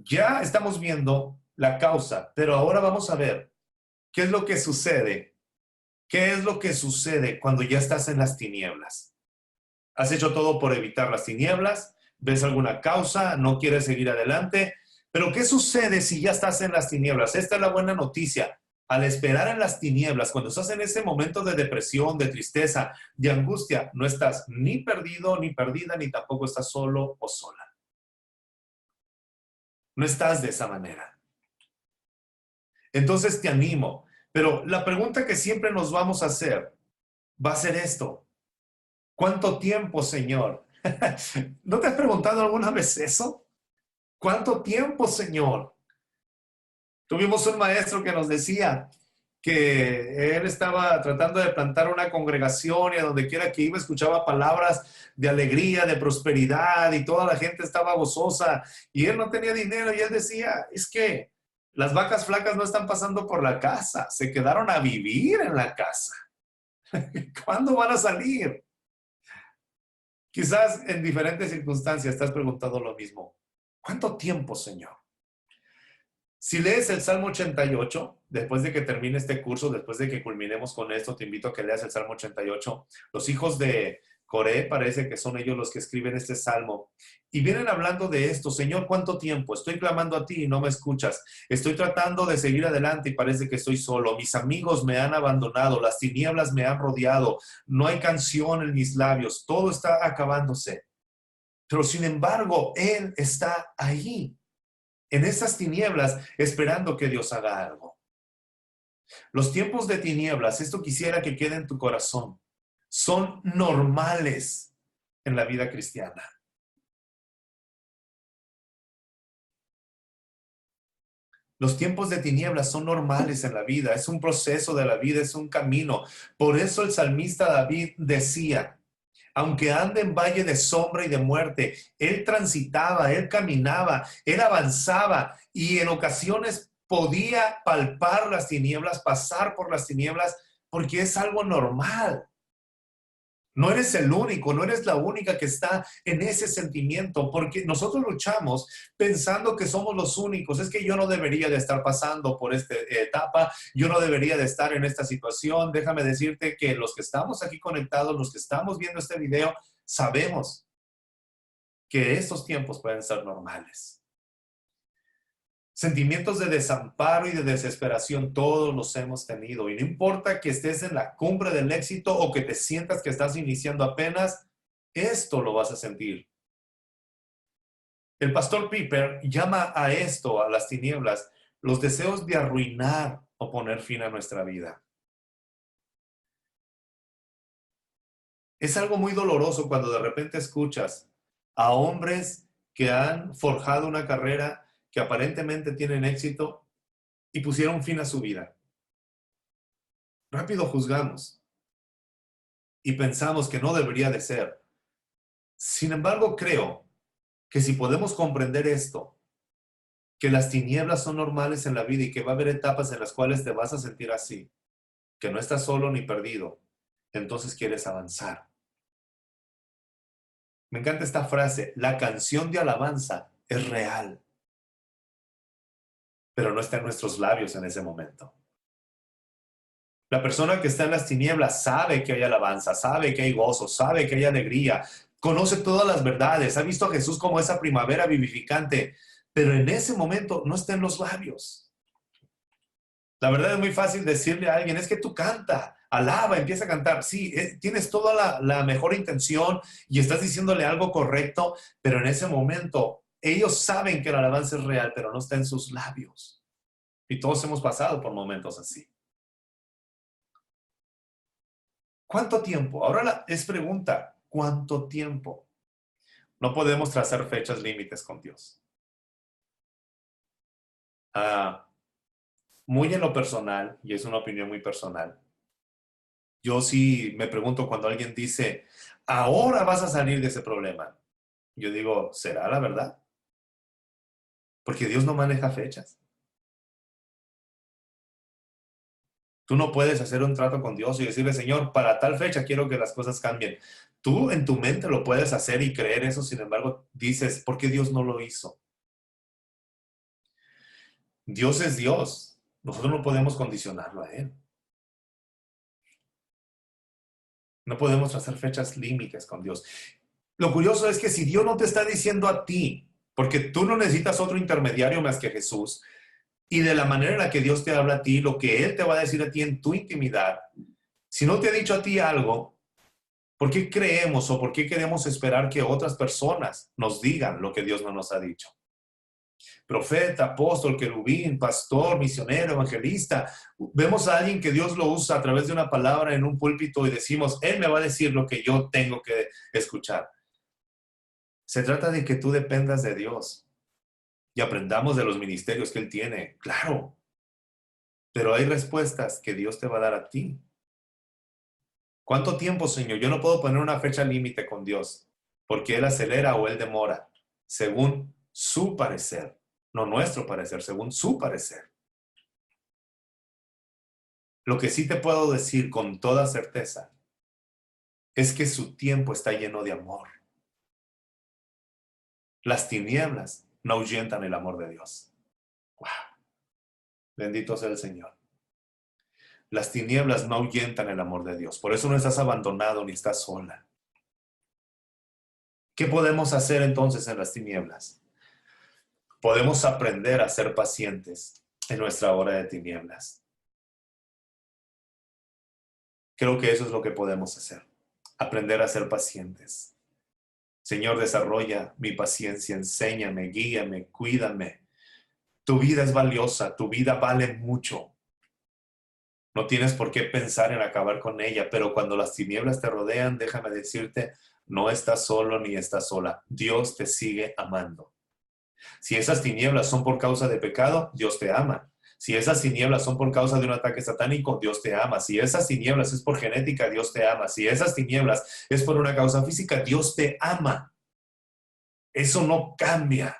Ya estamos viendo la causa, pero ahora vamos a ver qué es lo que sucede. ¿Qué es lo que sucede cuando ya estás en las tinieblas? ¿Has hecho todo por evitar las tinieblas? ¿Ves alguna causa? ¿No quieres seguir adelante? Pero ¿qué sucede si ya estás en las tinieblas? Esta es la buena noticia. Al esperar en las tinieblas, cuando estás en ese momento de depresión, de tristeza, de angustia, no estás ni perdido, ni perdida, ni tampoco estás solo o sola. No estás de esa manera. Entonces te animo. Pero la pregunta que siempre nos vamos a hacer va a ser esto. ¿Cuánto tiempo, Señor? ¿No te has preguntado alguna vez eso? ¿Cuánto tiempo, Señor? Tuvimos un maestro que nos decía que él estaba tratando de plantar una congregación y a donde quiera que iba escuchaba palabras de alegría, de prosperidad y toda la gente estaba gozosa y él no tenía dinero y él decía, es que las vacas flacas no están pasando por la casa, se quedaron a vivir en la casa. ¿Cuándo van a salir? Quizás en diferentes circunstancias te has preguntado lo mismo. ¿Cuánto tiempo, Señor? Si lees el Salmo 88, después de que termine este curso, después de que culminemos con esto, te invito a que leas el Salmo 88. Los hijos de Coré parece que son ellos los que escriben este salmo. Y vienen hablando de esto, Señor, ¿cuánto tiempo? Estoy clamando a ti y no me escuchas. Estoy tratando de seguir adelante y parece que estoy solo. Mis amigos me han abandonado, las tinieblas me han rodeado. No hay canción en mis labios, todo está acabándose. Pero sin embargo, Él está ahí, en esas tinieblas, esperando que Dios haga algo. Los tiempos de tinieblas, esto quisiera que quede en tu corazón, son normales en la vida cristiana. Los tiempos de tinieblas son normales en la vida, es un proceso de la vida, es un camino. Por eso el salmista David decía, aunque ande en valle de sombra y de muerte, él transitaba, él caminaba, él avanzaba y en ocasiones podía palpar las tinieblas, pasar por las tinieblas, porque es algo normal. No eres el único, no eres la única que está en ese sentimiento, porque nosotros luchamos pensando que somos los únicos. Es que yo no debería de estar pasando por esta etapa, yo no debería de estar en esta situación. Déjame decirte que los que estamos aquí conectados, los que estamos viendo este video, sabemos que estos tiempos pueden ser normales. Sentimientos de desamparo y de desesperación, todos los hemos tenido. Y no importa que estés en la cumbre del éxito o que te sientas que estás iniciando apenas, esto lo vas a sentir. El pastor Piper llama a esto, a las tinieblas, los deseos de arruinar o poner fin a nuestra vida. Es algo muy doloroso cuando de repente escuchas a hombres que han forjado una carrera, que aparentemente tienen éxito y pusieron fin a su vida. Rápido juzgamos y pensamos que no debería de ser. Sin embargo, creo que si podemos comprender esto, que las tinieblas son normales en la vida y que va a haber etapas en las cuales te vas a sentir así, que no estás solo ni perdido, entonces quieres avanzar. Me encanta esta frase, la canción de alabanza es real, pero no está en nuestros labios en ese momento. La persona que está en las tinieblas sabe que hay alabanza, sabe que hay gozo, sabe que hay alegría, conoce todas las verdades, ha visto a Jesús como esa primavera vivificante, pero en ese momento no está en los labios. La verdad es muy fácil decirle a alguien, es que tú canta, alaba, empieza a cantar. Sí, tienes toda la mejor intención y estás diciéndole algo correcto, pero en ese momento ellos saben que la alabanza es real, pero no está en sus labios. Y todos hemos pasado por momentos así. ¿Cuánto tiempo? Ahora es pregunta, ¿cuánto tiempo? No podemos trazar fechas límites con Dios. Muy en lo personal, y es una opinión muy personal, yo sí me pregunto cuando alguien dice, ahora vas a salir de ese problema. Yo digo, ¿será la verdad? Porque Dios no maneja fechas. Tú no puedes hacer un trato con Dios y decirle, Señor, para tal fecha quiero que las cosas cambien. Tú en tu mente lo puedes hacer y creer eso, sin embargo, dices, ¿por qué Dios no lo hizo? Dios es Dios. Nosotros no podemos condicionarlo a Él. No podemos trazar fechas límites con Dios. Lo curioso es que si Dios no te está diciendo a ti, Porque tú no necesitas otro intermediario más que Jesús. Y de la manera en la que Dios te habla a ti, lo que Él te va a decir a ti en tu intimidad, si no te ha dicho a ti algo, ¿por qué creemos o por qué queremos esperar que otras personas nos digan lo que Dios no nos ha dicho? Profeta, apóstol, querubín, pastor, misionero, evangelista. Vemos a alguien que Dios lo usa a través de una palabra en un púlpito y decimos, Él me va a decir lo que yo tengo que escuchar. Se trata de que tú dependas de Dios y aprendamos de los ministerios que Él tiene, claro, pero hay respuestas que Dios te va a dar a ti. ¿Cuánto tiempo, Señor? Yo no puedo poner una fecha límite con Dios, porque Él acelera o Él demora, según su parecer, no nuestro parecer, según su parecer. Lo que sí te puedo decir con toda certeza es que su tiempo está lleno de amor. Las tinieblas no ahuyentan el amor de Dios. ¡Wow! Bendito sea el Señor. Las tinieblas no ahuyentan el amor de Dios. Por eso no estás abandonado ni estás sola. ¿Qué podemos hacer entonces en las tinieblas? Podemos aprender a ser pacientes en nuestra hora de tinieblas. Creo que eso es lo que podemos hacer. Aprender a ser pacientes. Señor, desarrolla mi paciencia, enséñame, guíame, cuídame. Tu vida es valiosa, tu vida vale mucho. No tienes por qué pensar en acabar con ella, pero cuando las tinieblas te rodean, déjame decirte, no estás solo ni estás sola. Dios te sigue amando. Si esas tinieblas son por causa de pecado, Dios te ama. Si esas tinieblas son por causa de un ataque satánico, Dios te ama. Si esas tinieblas es por genética, Dios te ama. Si esas tinieblas es por una causa física, Dios te ama. Eso no cambia.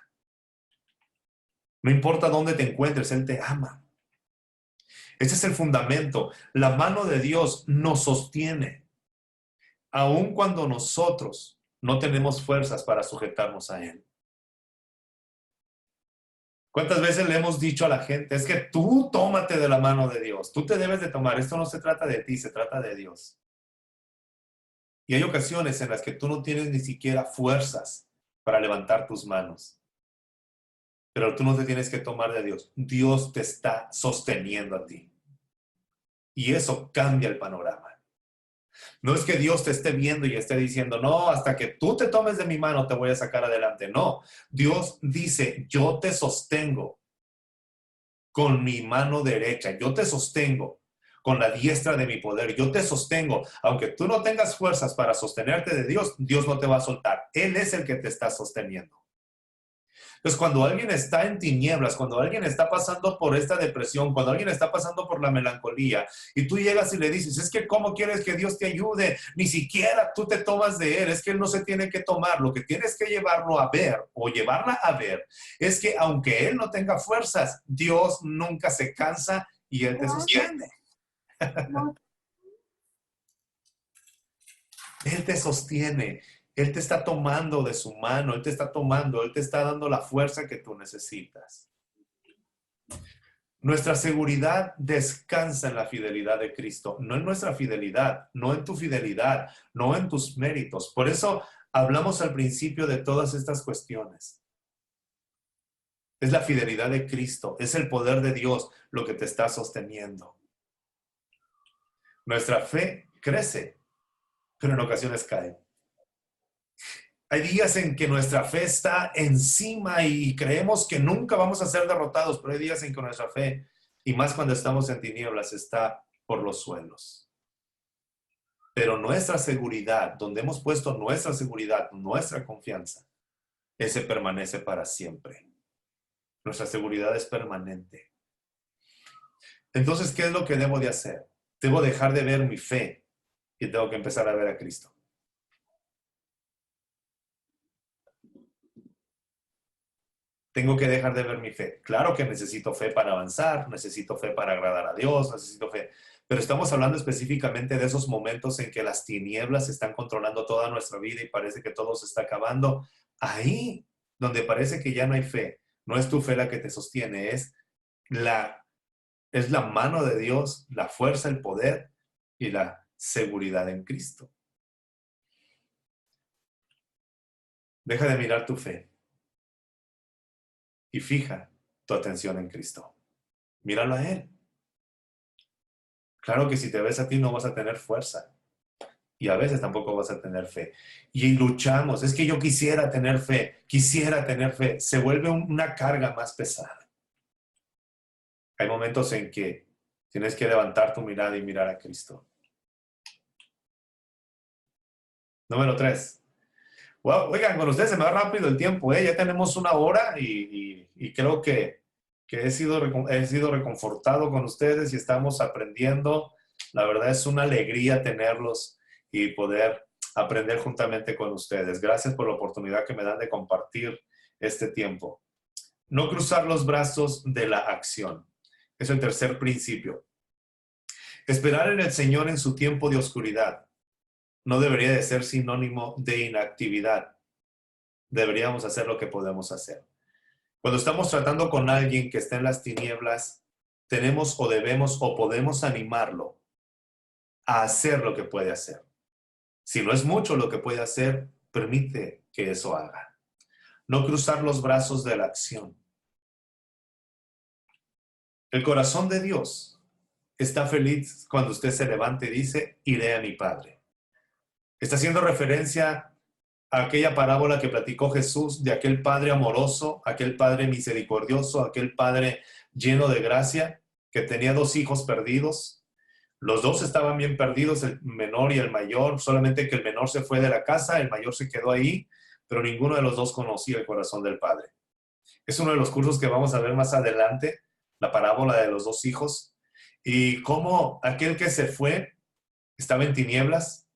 No importa dónde te encuentres, Él te ama. Ese es el fundamento. La mano de Dios nos sostiene, aun cuando nosotros no tenemos fuerzas para sujetarnos a Él. ¿Cuántas veces le hemos dicho a la gente, es que tú tómate de la mano de Dios, tú te debes de tomar, esto no se trata de ti, se trata de Dios? Y hay ocasiones en las que tú no tienes ni siquiera fuerzas para levantar tus manos, pero tú no te tienes que tomar de Dios, Dios te está sosteniendo a ti. Y eso cambia el panorama. No es que Dios te esté viendo y esté diciendo, no, hasta que tú te tomes de mi mano te voy a sacar adelante. No, Dios dice, yo te sostengo con mi mano derecha, yo te sostengo con la diestra de mi poder, yo te sostengo. Aunque tú no tengas fuerzas para sostenerte de Dios, Dios no te va a soltar. Él es el que te está sosteniendo. Entonces, cuando alguien está en tinieblas, cuando alguien está pasando por esta depresión, cuando alguien está pasando por la melancolía, y tú llegas y le dices, es que ¿cómo quieres que Dios te ayude? Ni siquiera tú te tomas de Él, es que Él no se tiene que tomar. Lo que tienes que llevarlo a ver o llevarla a ver es que aunque Él no tenga fuerzas, Dios nunca se cansa y Él te sostiene. Él te sostiene. Él te está tomando de su mano, Él te está tomando, Él te está dando la fuerza que tú necesitas. Nuestra seguridad descansa en la fidelidad de Cristo, no en nuestra fidelidad, no en tu fidelidad, no en tus méritos. Por eso hablamos al principio de todas estas cuestiones. Es la fidelidad de Cristo, es el poder de Dios lo que te está sosteniendo. Nuestra fe crece, pero en ocasiones cae. Hay días en que nuestra fe está encima y creemos que nunca vamos a ser derrotados, pero hay días en que nuestra fe, y más cuando estamos en tinieblas, está por los suelos. Pero nuestra seguridad, donde hemos puesto nuestra seguridad, nuestra confianza, ese permanece para siempre. Nuestra seguridad es permanente. Entonces, ¿qué es lo que debo de hacer? Debo dejar de ver mi fe y tengo que empezar a ver a Cristo. Tengo que dejar de ver mi fe. Claro que necesito fe para avanzar, necesito fe para agradar a Dios, necesito fe. Pero estamos hablando específicamente de esos momentos en que las tinieblas están controlando toda nuestra vida y parece que todo se está acabando. Ahí donde parece que ya no hay fe, no es tu fe la que te sostiene, es la mano de Dios, la fuerza, el poder y la seguridad en Cristo. Deja de mirar tu fe. y fija tu atención en Cristo. Míralo a Él. Claro que si te ves a ti no vas a tener fuerza y a veces tampoco vas a tener fe. Y luchamos, es que yo quisiera tener fe, se vuelve una carga más pesada. Hay momentos en que tienes que levantar tu mirada y mirar a Cristo. Número 3. Wow, oigan, con ustedes se me va rápido el tiempo, ¿eh? Ya tenemos 1 hora y creo que he sido reconfortado con ustedes y estamos aprendiendo. La verdad es una alegría tenerlos y poder aprender juntamente con ustedes. Gracias por la oportunidad que me dan de compartir este tiempo. No cruzar los brazos de la acción. Es el tercer principio. Esperar en el Señor en su tiempo de oscuridad no debería de ser sinónimo de inactividad. Deberíamos hacer lo que podemos hacer. Cuando estamos tratando con alguien que está en las tinieblas, tenemos o debemos o podemos animarlo a hacer lo que puede hacer. Si no es mucho lo que puede hacer, permite que eso haga. No cruzar los brazos de la acción. El corazón de Dios está feliz cuando usted se levante y dice, iré a mi Padre. Está haciendo referencia a aquella parábola que platicó Jesús de aquel Padre amoroso, aquel Padre misericordioso, aquel Padre lleno de gracia, que tenía 2 hijos perdidos. Los 2 estaban bien perdidos, el menor y el mayor, solamente que el menor se fue de la casa, el mayor se quedó ahí, pero ninguno de los 2 conocía el corazón del Padre. Es uno de los cursos que vamos a ver más adelante, la parábola de los 2 hijos, y cómo aquel que se fue estaba en tinieblas,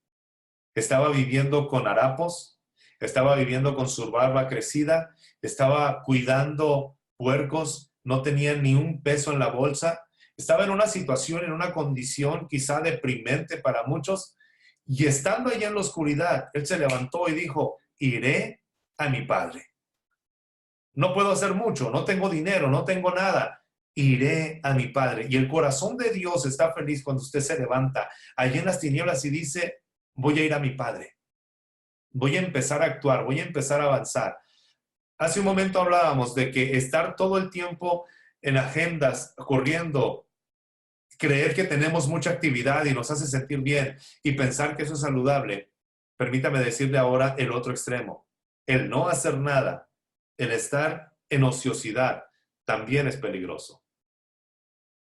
estaba viviendo con harapos, estaba viviendo con su barba crecida, estaba cuidando puercos, no tenía ni un peso en la bolsa, estaba en una situación, en una condición quizá deprimente para muchos, y estando allá en la oscuridad, él se levantó y dijo, iré a mi Padre. No puedo hacer mucho, no tengo dinero, no tengo nada. Iré a mi Padre. Y el corazón de Dios está feliz cuando usted se levanta allí en las tinieblas y dice, voy a ir a mi Padre. Voy a empezar a actuar, voy a empezar a avanzar. Hace un momento hablábamos de que estar todo el tiempo en agendas, corriendo, creer que tenemos mucha actividad y nos hace sentir bien y pensar que eso es saludable. Permítame decirle ahora el otro extremo. El no hacer nada, el estar en ociosidad, también es peligroso.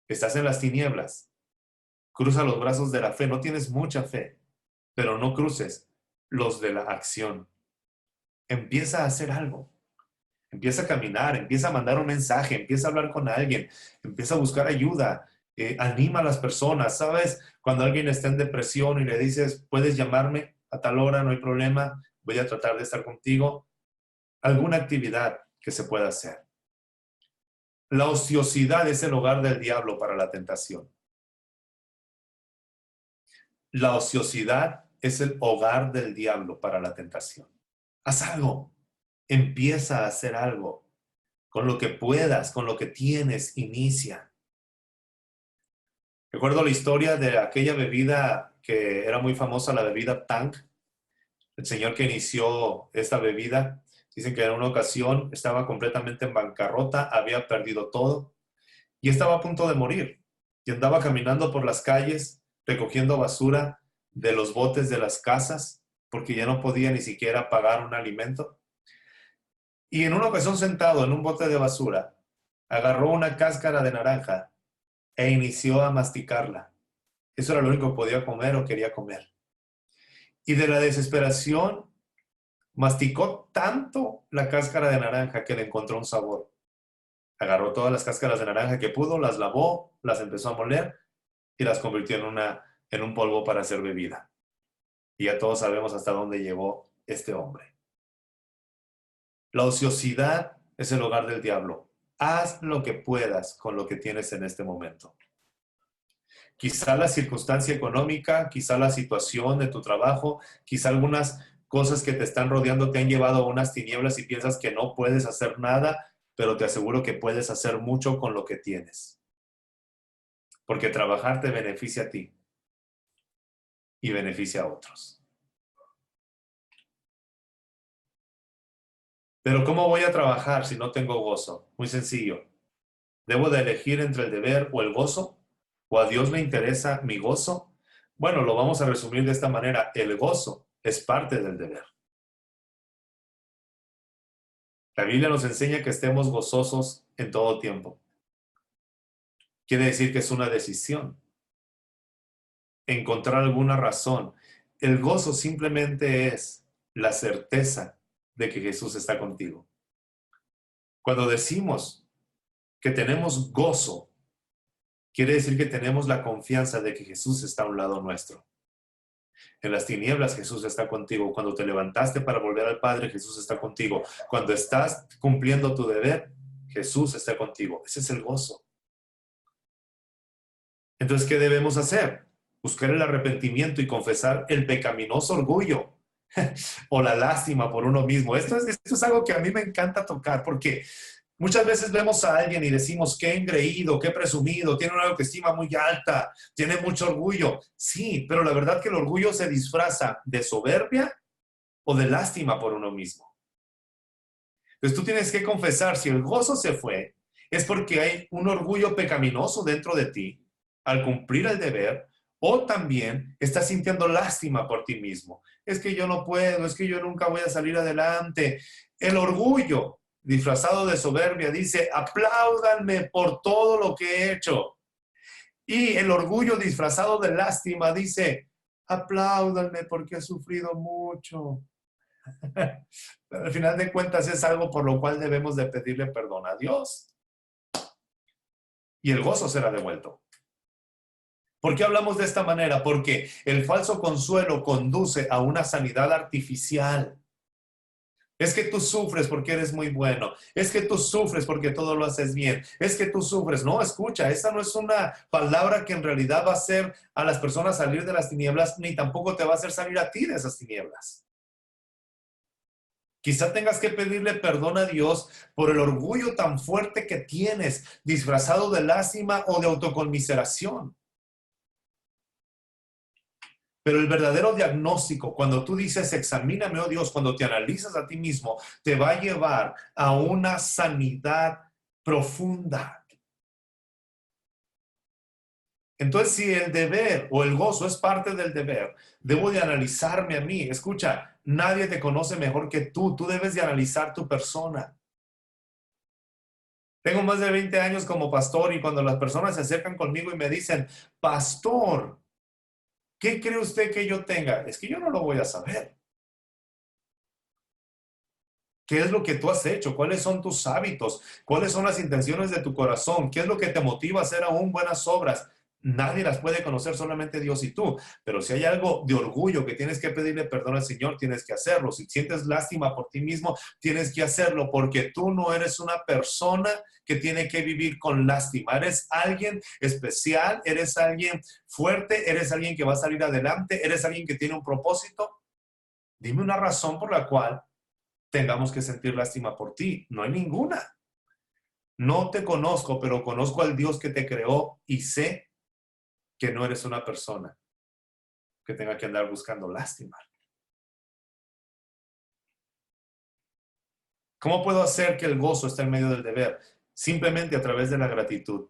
Estás en las tinieblas, cruza los brazos de la fe, no tienes mucha fe, pero no cruces los de la acción. Empieza a hacer algo. Empieza a caminar, empieza a mandar un mensaje, empieza a hablar con alguien, empieza a buscar ayuda, anima a las personas, ¿sabes? Cuando alguien está en depresión y le dices, puedes llamarme a tal hora, no hay problema, voy a tratar de estar contigo. Alguna actividad que se pueda hacer. La ociosidad es el hogar del diablo para la tentación. La ociosidad es el hogar del diablo para la tentación. Haz algo. Empieza a hacer algo. Con lo que puedas, con lo que tienes, inicia. Recuerdo la historia de aquella bebida que era muy famosa, la bebida Tang. El señor que inició esta bebida, dicen que en una ocasión estaba completamente en bancarrota, había perdido todo y estaba a punto de morir. Y andaba caminando por las calles, recogiendo basura de los botes de las casas, porque ya no podía ni siquiera pagar un alimento. Y en una ocasión, sentado en un bote de basura, agarró una cáscara de naranja e inició a masticarla. Eso era lo único que podía comer o quería comer. Y de la desesperación, masticó tanto la cáscara de naranja que le encontró un sabor. Agarró todas las cáscaras de naranja que pudo, las lavó, las empezó a moler y las convirtió en un polvo para hacer bebida. Y ya todos sabemos hasta dónde llegó este hombre. La ociosidad es el hogar del diablo. Haz lo que puedas con lo que tienes en este momento. Quizá la circunstancia económica, quizá la situación de tu trabajo, quizá algunas cosas que te están rodeando te han llevado a unas tinieblas y piensas que no puedes hacer nada, pero te aseguro que puedes hacer mucho con lo que tienes. Porque trabajar te beneficia a ti y beneficia a otros. Pero ¿cómo voy a trabajar si no tengo gozo? Muy sencillo. ¿Debo de elegir entre el deber o el gozo? ¿O a Dios le interesa mi gozo? Bueno, lo vamos a resumir de esta manera. El gozo es parte del deber. La Biblia nos enseña que estemos gozosos en todo tiempo. Quiere decir que es una decisión. Encontrar alguna razón. El gozo simplemente es la certeza de que Jesús está contigo. Cuando decimos que tenemos gozo, quiere decir que tenemos la confianza de que Jesús está a un lado nuestro. En las tinieblas Jesús está contigo. Cuando te levantaste para volver al Padre, Jesús está contigo. Cuando estás cumpliendo tu deber, Jesús está contigo. Ese es el gozo. Entonces, ¿qué debemos hacer? Buscar el arrepentimiento y confesar el pecaminoso orgullo o la lástima por uno mismo. Esto es algo que a mí me encanta tocar porque muchas veces vemos a alguien y decimos, qué engreído, qué presumido, tiene una autoestima muy alta, tiene mucho orgullo. Sí, pero la verdad que el orgullo se disfraza de soberbia o de lástima por uno mismo. Entonces tú tienes que confesar, si el gozo se fue, es porque hay un orgullo pecaminoso dentro de ti al cumplir el deber, o también estás sintiendo lástima por ti mismo. Es que yo no puedo, es que yo nunca voy a salir adelante. El orgullo disfrazado de soberbia dice, apláudanme por todo lo que he hecho. Y el orgullo disfrazado de lástima dice, apláudanme porque he sufrido mucho. Pero al final de cuentas es algo por lo cual debemos de pedirle perdón a Dios. Y el gozo será devuelto. ¿Por qué hablamos de esta manera? Porque el falso consuelo conduce a una sanidad artificial. Es que tú sufres porque eres muy bueno. Es que tú sufres porque todo lo haces bien. Es que tú sufres. No, escucha, esa no es una palabra que en realidad va a hacer a las personas salir de las tinieblas, ni tampoco te va a hacer salir a ti de esas tinieblas. Quizá tengas que pedirle perdón a Dios por el orgullo tan fuerte que tienes, disfrazado de lástima o de autoconmiseración. Pero el verdadero diagnóstico, cuando tú dices, examíname, oh Dios, cuando te analizas a ti mismo, te va a llevar a una sanidad profunda. Entonces, si el deber o el gozo es parte del deber, debo de analizarme a mí. Escucha, nadie te conoce mejor que tú. Tú debes de analizar tu persona. Tengo más de 20 años como pastor y cuando las personas se acercan conmigo y me dicen, pastor, ¿qué cree usted que yo tenga? Es que yo no lo voy a saber. ¿Qué es lo que tú has hecho? ¿Cuáles son tus hábitos? ¿Cuáles son las intenciones de tu corazón? ¿Qué es lo que te motiva a hacer aún buenas obras? Nadie las puede conocer, solamente Dios y tú. Pero si hay algo de orgullo que tienes que pedirle perdón al Señor, tienes que hacerlo. Si sientes lástima por ti mismo, tienes que hacerlo porque tú no eres una persona que tiene que vivir con lástima. Eres alguien especial, eres alguien fuerte, eres alguien que va a salir adelante, eres alguien que tiene un propósito. Dime una razón por la cual tengamos que sentir lástima por ti. No hay ninguna. No te conozco, pero conozco al Dios que te creó y sé que no eres una persona que tenga que andar buscando lástima. ¿Cómo puedo hacer que el gozo esté en medio del deber? Simplemente a través de la gratitud.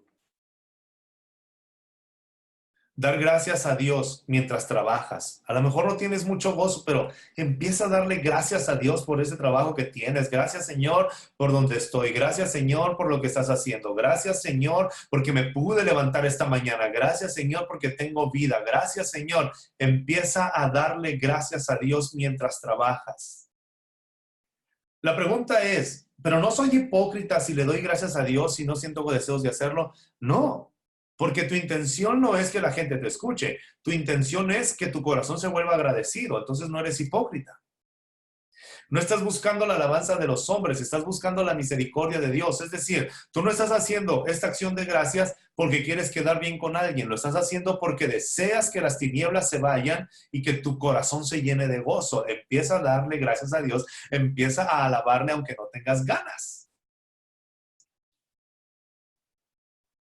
Dar gracias a Dios mientras trabajas. A lo mejor no tienes mucho gozo, pero empieza a darle gracias a Dios por ese trabajo que tienes. Gracias, Señor, por donde estoy. Gracias, Señor, por lo que estás haciendo. Gracias, Señor, porque me pude levantar esta mañana. Gracias, Señor, porque tengo vida. Gracias, Señor. Empieza a darle gracias a Dios mientras trabajas. La pregunta es, ¿pero no soy hipócrita si le doy gracias a Dios y no siento deseos de hacerlo? No. Porque tu intención no es que la gente te escuche, tu intención es que tu corazón se vuelva agradecido, entonces no eres hipócrita. No estás buscando la alabanza de los hombres, estás buscando la misericordia de Dios. Es decir, tú no estás haciendo esta acción de gracias porque quieres quedar bien con alguien, lo estás haciendo porque deseas que las tinieblas se vayan y que tu corazón se llene de gozo. Empieza a darle gracias a Dios, empieza a alabarle aunque no tengas ganas.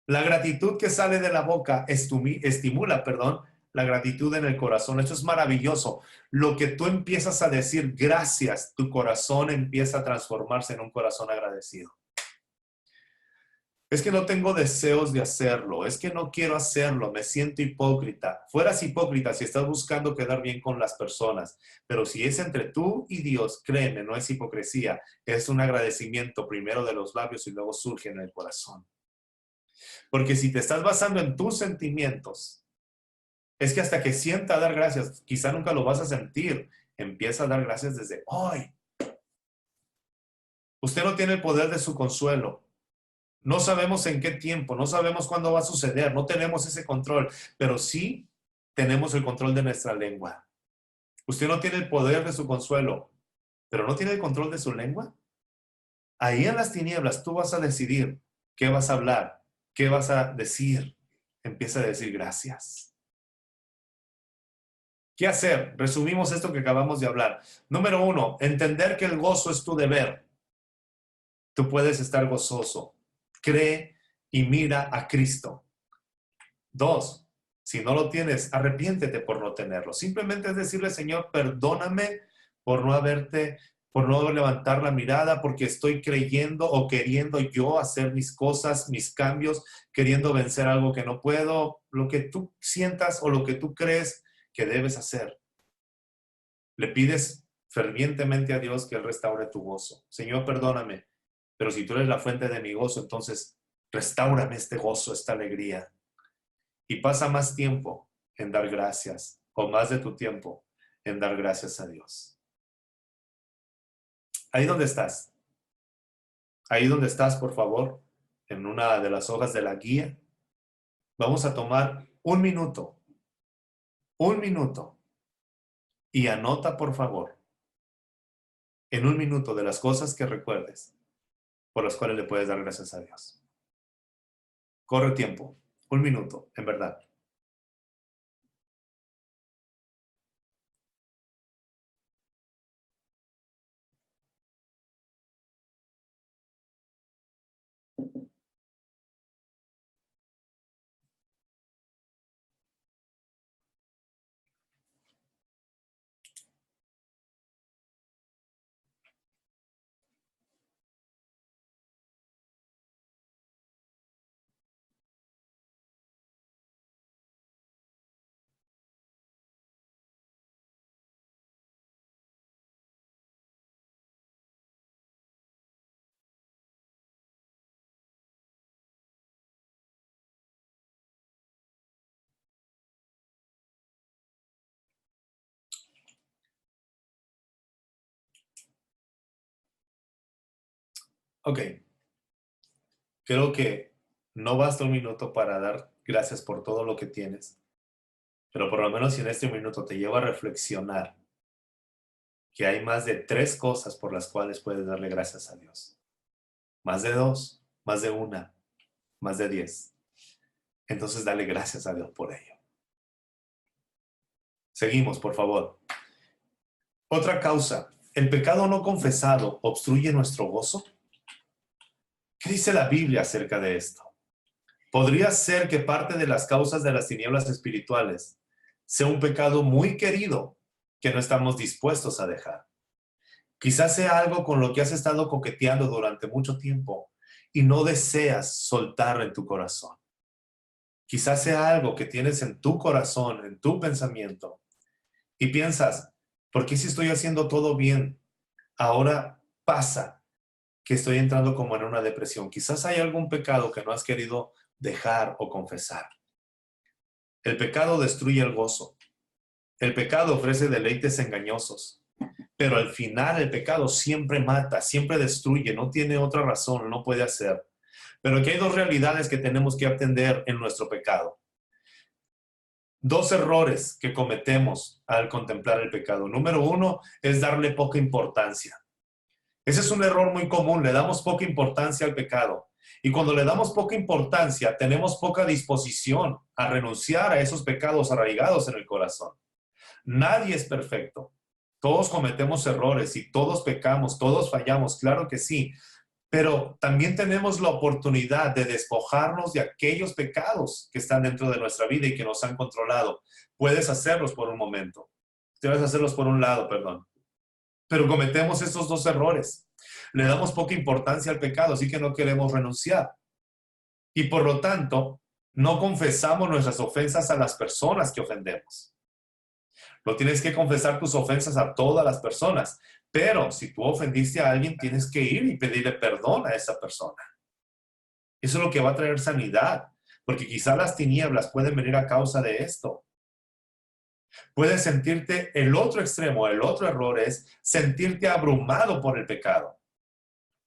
La gratitud que sale de la boca estimula, la gratitud en el corazón. Esto es maravilloso. Lo que tú empiezas a decir gracias, tu corazón empieza a transformarse en un corazón agradecido. Es que no tengo deseos de hacerlo, es que no quiero hacerlo, me siento hipócrita. Fueras hipócrita si estás buscando quedar bien con las personas, pero si es entre tú y Dios, créeme, no es hipocresía, es un agradecimiento primero de los labios y luego surge en el corazón. Porque si te estás basando en tus sentimientos, es que hasta que sienta dar gracias, quizá nunca lo vas a sentir, empieza a dar gracias desde hoy. Usted no tiene el poder de su consuelo. No sabemos en qué tiempo, no sabemos cuándo va a suceder, no tenemos ese control, pero sí tenemos el control de nuestra lengua. Usted no tiene el poder de su consuelo, pero no tiene el control de su lengua. Ahí en las tinieblas tú vas a decidir qué vas a hablar, qué vas a decir. Empieza a decir gracias. ¿Qué hacer? Resumimos esto que acabamos de hablar. Número 1, entender que el gozo es tu deber. Tú puedes estar gozoso. Cree y mira a Cristo. 2, si no lo tienes, arrepiéntete por no tenerlo. Simplemente es decirle, Señor, perdóname por no levantar la mirada, porque estoy creyendo o queriendo yo hacer mis cosas, mis cambios, queriendo vencer algo que no puedo, lo que tú sientas o lo que tú crees que debes hacer. Le pides fervientemente a Dios que Él restaure tu gozo. Señor, perdóname. Pero si tú eres la fuente de mi gozo, entonces restáurame este gozo, esta alegría. Y pasa más tiempo en dar gracias, o más de tu tiempo en dar gracias a Dios. Ahí donde estás, por favor, en una de las hojas de la guía, vamos a tomar un minuto, y anota, por favor, en un minuto de las cosas que recuerdes, por las cuales le puedes dar gracias a Dios. Corre tiempo, un minuto, en verdad. Ok, creo que no basta un minuto para dar gracias por todo lo que tienes, pero por lo menos si en este minuto te lleva a reflexionar que hay más de 3 cosas por las cuales puedes darle gracias a Dios. Más de 2, más de 1, más de 10. Entonces dale gracias a Dios por ello. Seguimos, por favor. Otra causa, ¿el pecado no confesado obstruye nuestro gozo? ¿Qué dice la Biblia acerca de esto? Podría ser que parte de las causas de las tinieblas espirituales sea un pecado muy querido que no estamos dispuestos a dejar. Quizás sea algo con lo que has estado coqueteando durante mucho tiempo y no deseas soltar en tu corazón. Quizás sea algo que tienes en tu corazón, en tu pensamiento, y piensas, ¿por qué si estoy haciendo todo bien? Ahora pasa que estoy entrando como en una depresión. Quizás hay algún pecado que no has querido dejar o confesar. El pecado destruye el gozo. El pecado ofrece deleites engañosos. Pero al final el pecado siempre mata, siempre destruye, no tiene otra razón, no puede hacer. Pero aquí hay 2 realidades que tenemos que atender en nuestro pecado. 2 errores que cometemos al contemplar el pecado. Número 1 es darle poca importancia. Ese es un error muy común, le damos poca importancia al pecado. Y cuando le damos poca importancia, tenemos poca disposición a renunciar a esos pecados arraigados en el corazón. Nadie es perfecto. Todos cometemos errores y todos pecamos, todos fallamos, claro que sí. Pero también tenemos la oportunidad de despojarnos de aquellos pecados que están dentro de nuestra vida y que nos han controlado. Puedes hacerlos por un momento. Debes hacerlos por un lado, perdón. Pero cometemos estos dos errores. Le damos poca importancia al pecado, así que no queremos renunciar. Y por lo tanto, no confesamos nuestras ofensas a las personas que ofendemos. No tienes que confesar tus ofensas a todas las personas, pero si tú ofendiste a alguien, tienes que ir y pedirle perdón a esa persona. Eso es lo que va a traer sanidad, porque quizá las tinieblas pueden venir a causa de esto. Puedes sentirte, el otro extremo, el otro error es sentirte abrumado por el pecado.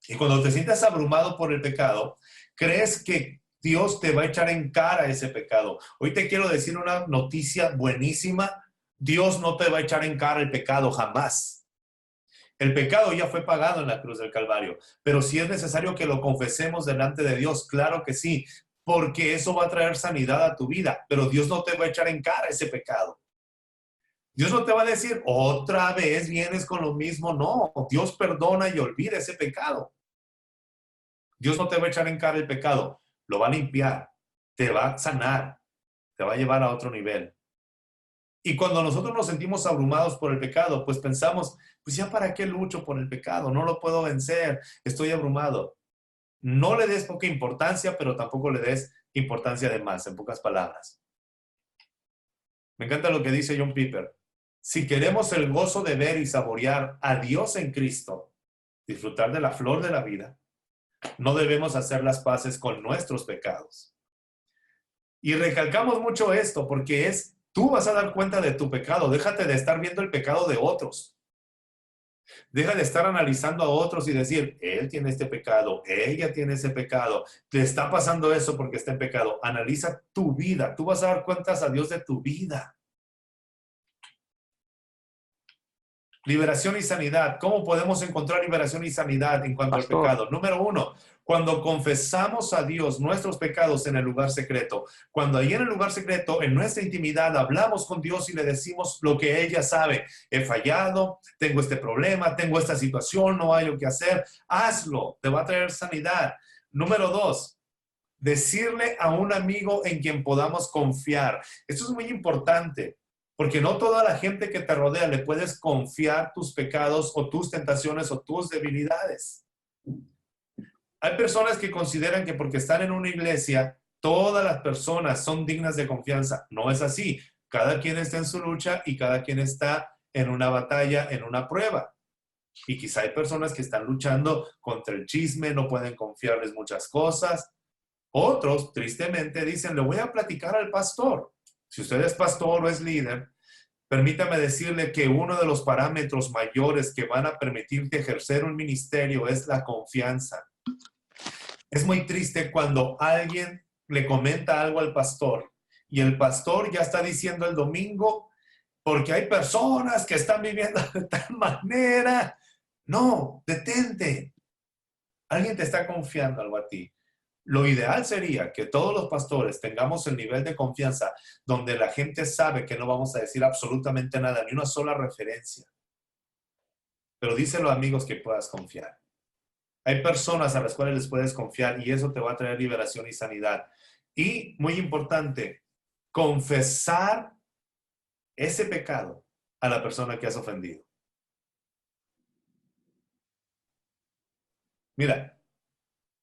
Y cuando te sientes abrumado por el pecado, crees que Dios te va a echar en cara ese pecado. Hoy te quiero decir una noticia buenísima. Dios no te va a echar en cara el pecado jamás. El pecado ya fue pagado en la cruz del Calvario, pero si es necesario que lo confesemos delante de Dios, claro que sí, porque eso va a traer sanidad a tu vida, pero Dios no te va a echar en cara ese pecado. Dios no te va a decir, otra vez vienes con lo mismo. No, Dios perdona y olvida ese pecado. Dios no te va a echar en cara el pecado, lo va a limpiar, te va a sanar, te va a llevar a otro nivel. Y cuando nosotros nos sentimos abrumados por el pecado, pues pensamos, pues ya para qué lucho por el pecado, no lo puedo vencer, estoy abrumado. No le des poca importancia, pero tampoco le des importancia de más, en pocas palabras. Me encanta lo que dice John Piper. Si queremos el gozo de ver y saborear a Dios en Cristo, disfrutar de la flor de la vida, no debemos hacer las paces con nuestros pecados. Y recalcamos mucho esto porque tú vas a dar cuenta de tu pecado. Déjate de estar viendo el pecado de otros. Deja de estar analizando a otros y decir, él tiene este pecado, ella tiene ese pecado, te está pasando eso porque está en pecado. Analiza tu vida. Tú vas a dar cuentas a Dios de tu vida. Liberación y sanidad. ¿Cómo podemos encontrar liberación y sanidad en cuanto al pecado? Número 1, cuando confesamos a Dios nuestros pecados en el lugar secreto. Cuando ahí en el lugar secreto, en nuestra intimidad, hablamos con Dios y le decimos lo que ella sabe. He fallado, tengo este problema, tengo esta situación, no hay lo que hacer. Hazlo, te va a traer sanidad. Número 2, decirle a un amigo en quien podamos confiar. Esto es muy importante. Porque no toda la gente que te rodea le puedes confiar tus pecados o tus tentaciones o tus debilidades. Hay personas que consideran que porque están en una iglesia, todas las personas son dignas de confianza. No es así. Cada quien está en su lucha y cada quien está en una batalla, en una prueba. Y quizá hay personas que están luchando contra el chisme, no pueden confiarles muchas cosas. Otros, tristemente, dicen, le voy a platicar al pastor. Si usted es pastor o es líder, permítame decirle que uno de los parámetros mayores que van a permitirte ejercer un ministerio es la confianza. Es muy triste cuando alguien le comenta algo al pastor y el pastor ya está diciendo el domingo, porque hay personas que están viviendo de tal manera. No, detente. Alguien te está confiando algo a ti. Lo ideal sería que todos los pastores tengamos el nivel de confianza donde la gente sabe que no vamos a decir absolutamente nada, ni una sola referencia. Pero díselo a amigos que puedas confiar. Hay personas a las cuales les puedes confiar y eso te va a traer liberación y sanidad. Y, muy importante, confesar ese pecado a la persona que has ofendido. Mira,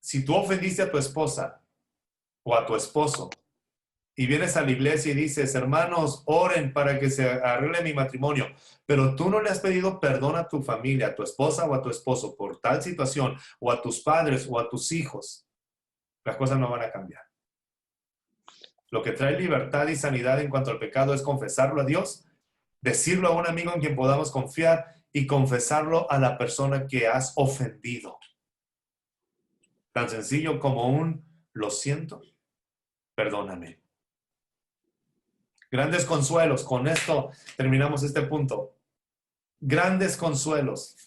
si tú ofendiste a tu esposa o a tu esposo y vienes a la iglesia y dices, hermanos, oren para que se arregle mi matrimonio, pero tú no le has pedido perdón a tu familia, a tu esposa o a tu esposo por tal situación, o a tus padres o a tus hijos, las cosas no van a cambiar. Lo que trae libertad y sanidad en cuanto al pecado es confesarlo a Dios, decirlo a un amigo en quien podamos confiar y confesarlo a la persona que has ofendido. Tan sencillo como un lo siento, perdóname. Grandes consuelos. Con esto terminamos este punto. Grandes consuelos.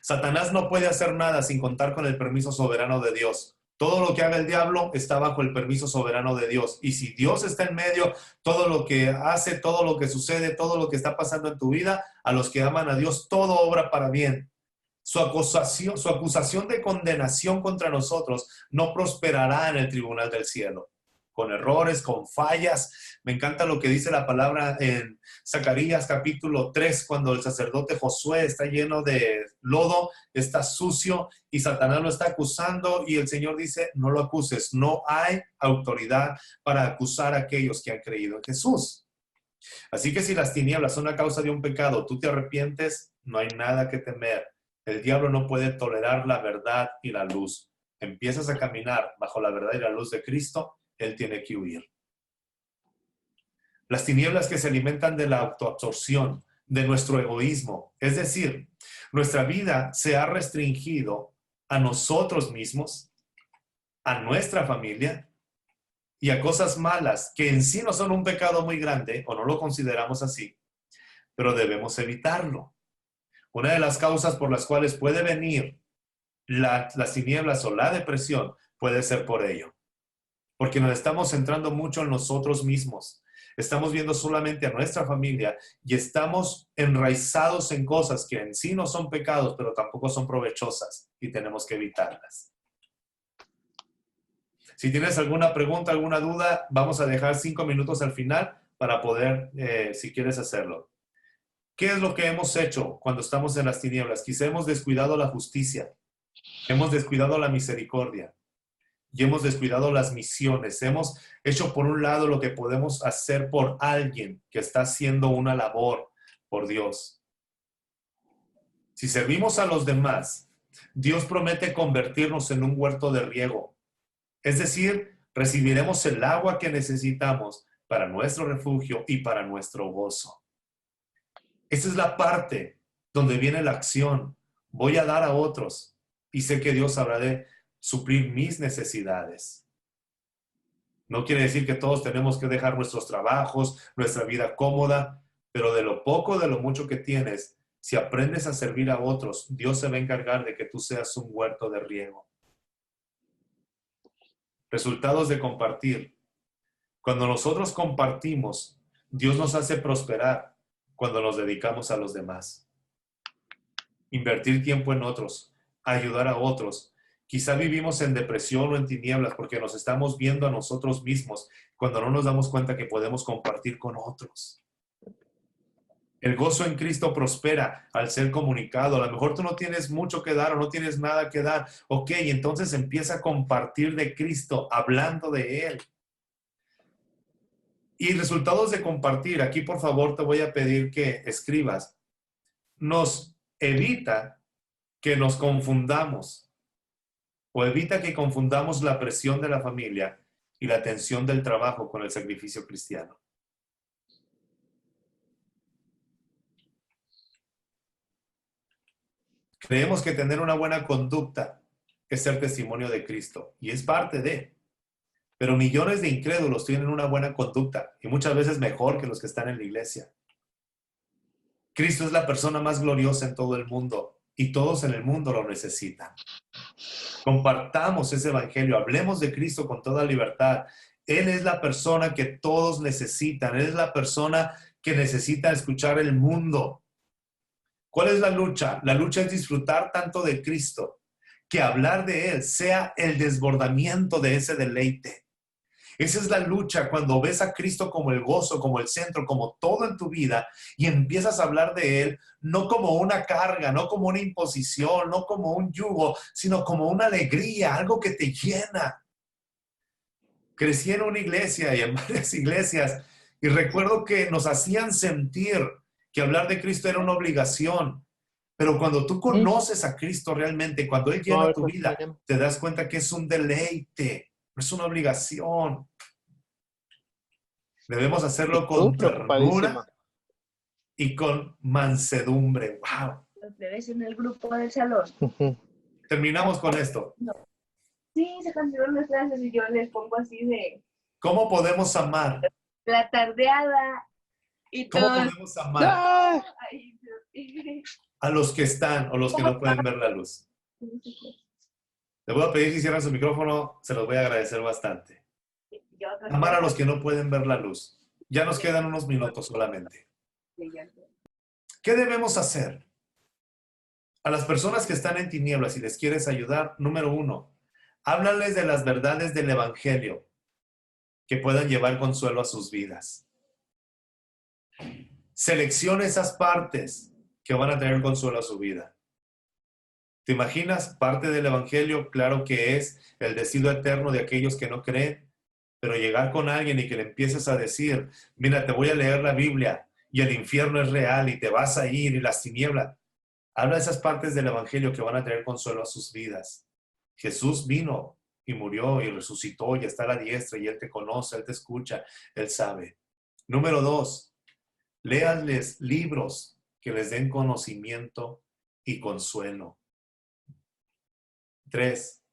Satanás no puede hacer nada sin contar con el permiso soberano de Dios. Todo lo que haga el diablo está bajo el permiso soberano de Dios. Y si Dios está en medio, todo lo que hace, todo lo que sucede, todo lo que está pasando en tu vida, a los que aman a Dios, todo obra para bien. Su acusación de condenación contra nosotros no prosperará en el tribunal del cielo. Con errores, con fallas. Me encanta lo que dice la palabra en Zacarías capítulo 3, cuando el sacerdote Josué está lleno de lodo, está sucio y Satanás lo está acusando y el Señor dice, no lo acuses, no hay autoridad para acusar a aquellos que han creído en Jesús. Así que si las tinieblas son a causa de un pecado, tú te arrepientes, no hay nada que temer. El diablo no puede tolerar la verdad y la luz. Empiezas a caminar bajo la verdad y la luz de Cristo, Él tiene que huir. Las tinieblas que se alimentan de la autoabsorción, de nuestro egoísmo, es decir, nuestra vida se ha restringido a nosotros mismos, a nuestra familia y a cosas malas que en sí no son un pecado muy grande o no lo consideramos así, pero debemos evitarlo. Una de las causas por las cuales puede venir las tinieblas o la depresión puede ser por ello. Porque nos estamos centrando mucho en nosotros mismos. Estamos viendo solamente a nuestra familia y estamos enraizados en cosas que en sí no son pecados, pero tampoco son provechosas y tenemos que evitarlas. Si tienes alguna pregunta, alguna duda, vamos a dejar 5 minutos al final para poder, si quieres hacerlo. ¿Qué es lo que hemos hecho cuando estamos en las tinieblas? Quizá hemos descuidado la justicia, hemos descuidado la misericordia y hemos descuidado las misiones. Hemos hecho por un lado lo que podemos hacer por alguien que está haciendo una labor por Dios. Si servimos a los demás, Dios promete convertirnos en un huerto de riego. Es decir, recibiremos el agua que necesitamos para nuestro refugio y para nuestro gozo. Esa es la parte donde viene la acción. Voy a dar a otros y sé que Dios habrá de suplir mis necesidades. No quiere decir que todos tenemos que dejar nuestros trabajos, nuestra vida cómoda, pero de lo poco, de lo mucho que tienes, si aprendes a servir a otros, Dios se va a encargar de que tú seas un huerto de riego. Resultados de compartir. Cuando nosotros compartimos, Dios nos hace prosperar cuando nos dedicamos a los demás. Invertir tiempo en otros, ayudar a otros. Quizá vivimos en depresión o en tinieblas porque nos estamos viendo a nosotros mismos cuando no nos damos cuenta que podemos compartir con otros. El gozo en Cristo prospera al ser comunicado. A lo mejor tú no tienes mucho que dar o no tienes nada que dar. Ok, entonces empieza a compartir de Cristo, hablando de Él. Y resultados de compartir, aquí por favor te voy a pedir que escribas. Nos evita que nos confundamos o evita que confundamos la presión de la familia y la tensión del trabajo con el sacrificio cristiano. Creemos que tener una buena conducta es ser testimonio de Cristo y es parte de. Pero millones de incrédulos tienen una buena conducta y muchas veces mejor que los que están en la iglesia. Cristo es la persona más gloriosa en todo el mundo y todos en el mundo lo necesitan. Compartamos ese evangelio, hablemos de Cristo con toda libertad. Él es la persona que todos necesitan, Él es la persona que necesita escuchar el mundo. ¿Cuál es la lucha? La lucha es disfrutar tanto de Cristo que hablar de Él sea el desbordamiento de ese deleite. Esa es la lucha cuando ves a Cristo como el gozo, como el centro, como todo en tu vida y empiezas a hablar de Él no como una carga, no como una imposición, no como un yugo, sino como una alegría, algo que te llena. Crecí en una iglesia y en varias iglesias y recuerdo que nos hacían sentir que hablar de Cristo era una obligación. Pero cuando tú conoces a Cristo realmente, cuando Él llena tu vida, te das cuenta que es un deleite. No es una obligación. Debemos hacerlo con ternura y con mansedumbre. ¡Wow! Los bebés en el grupo del salón. Terminamos con esto. No. Sí, se cancelaron las clases y yo les pongo así de... ¿Cómo podemos amar? La tardeada y ¿Cómo todo. podemos amar a los que están o los que no pueden ver la luz? Le voy a pedir que cierren su micrófono, se los voy a agradecer bastante. Amar a los que no pueden ver la luz. Ya nos quedan unos minutos solamente. ¿Qué debemos hacer? A las personas que están en tinieblas y les quieres ayudar, número 1, háblales de las verdades del Evangelio que puedan llevar consuelo a sus vidas. Selecciona esas partes que van a tener consuelo a su vida. ¿Te imaginas? Parte del Evangelio, claro que es el destino eterno de aquellos que no creen, pero llegar con alguien y que le empieces a decir, mira, te voy a leer la Biblia y el infierno es real y te vas a ir y las tinieblas. Habla de esas partes del Evangelio que van a traer consuelo a sus vidas. Jesús vino y murió y resucitó y está a la diestra y Él te conoce, Él te escucha, Él sabe. Número 2, léanles libros que les den conocimiento y consuelo. 3,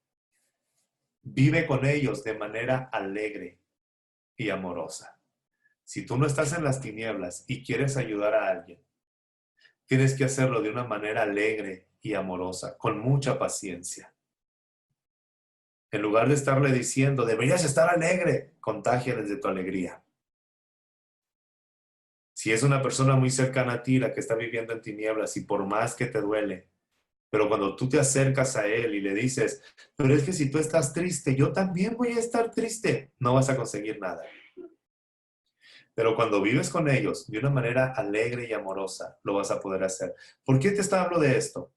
vive con ellos de manera alegre y amorosa. Si tú no estás en las tinieblas y quieres ayudar a alguien, tienes que hacerlo de una manera alegre y amorosa, con mucha paciencia. En lugar de estarle diciendo, deberías estar alegre, contágiales de tu alegría. Si es una persona muy cercana a ti, la que está viviendo en tinieblas, y por más que te duele, pero cuando tú te acercas a él y le dices, pero es que si tú estás triste, yo también voy a estar triste, no vas a conseguir nada. Pero cuando vives con ellos de una manera alegre y amorosa, lo vas a poder hacer. ¿Por qué te hablo de esto?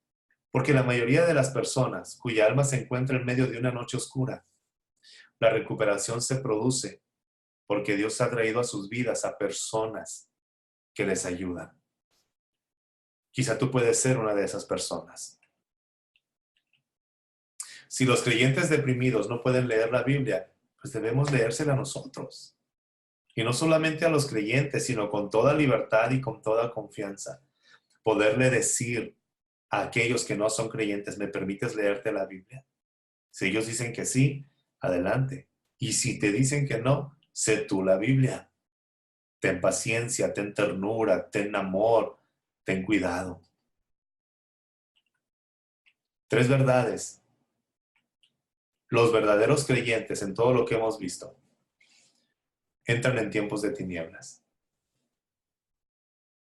Porque la mayoría de las personas cuya alma se encuentra en medio de una noche oscura, la recuperación se produce porque Dios ha traído a sus vidas a personas que les ayudan. Quizá tú puedes ser una de esas personas. Si los creyentes deprimidos no pueden leer la Biblia, pues debemos leérsela nosotros. Y no solamente a los creyentes, sino con toda libertad y con toda confianza. Poderle decir a aquellos que no son creyentes, ¿me permites leerte la Biblia? Si ellos dicen que sí, adelante. Y si te dicen que no, sé tú la Biblia. Ten paciencia, ten ternura, ten amor, ten cuidado. 3 verdades. Los verdaderos creyentes en todo lo que hemos visto entran en tiempos de tinieblas.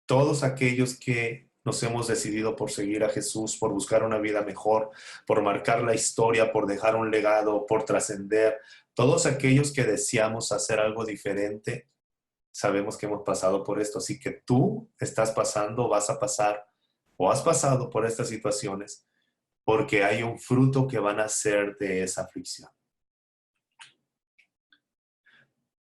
Todos aquellos que nos hemos decidido por seguir a Jesús, por buscar una vida mejor, por marcar la historia, por dejar un legado, por trascender, todos aquellos que deseamos hacer algo diferente, sabemos que hemos pasado por esto. Así que tú estás pasando, vas a pasar o has pasado por estas situaciones porque hay un fruto que van a nacer de esa aflicción.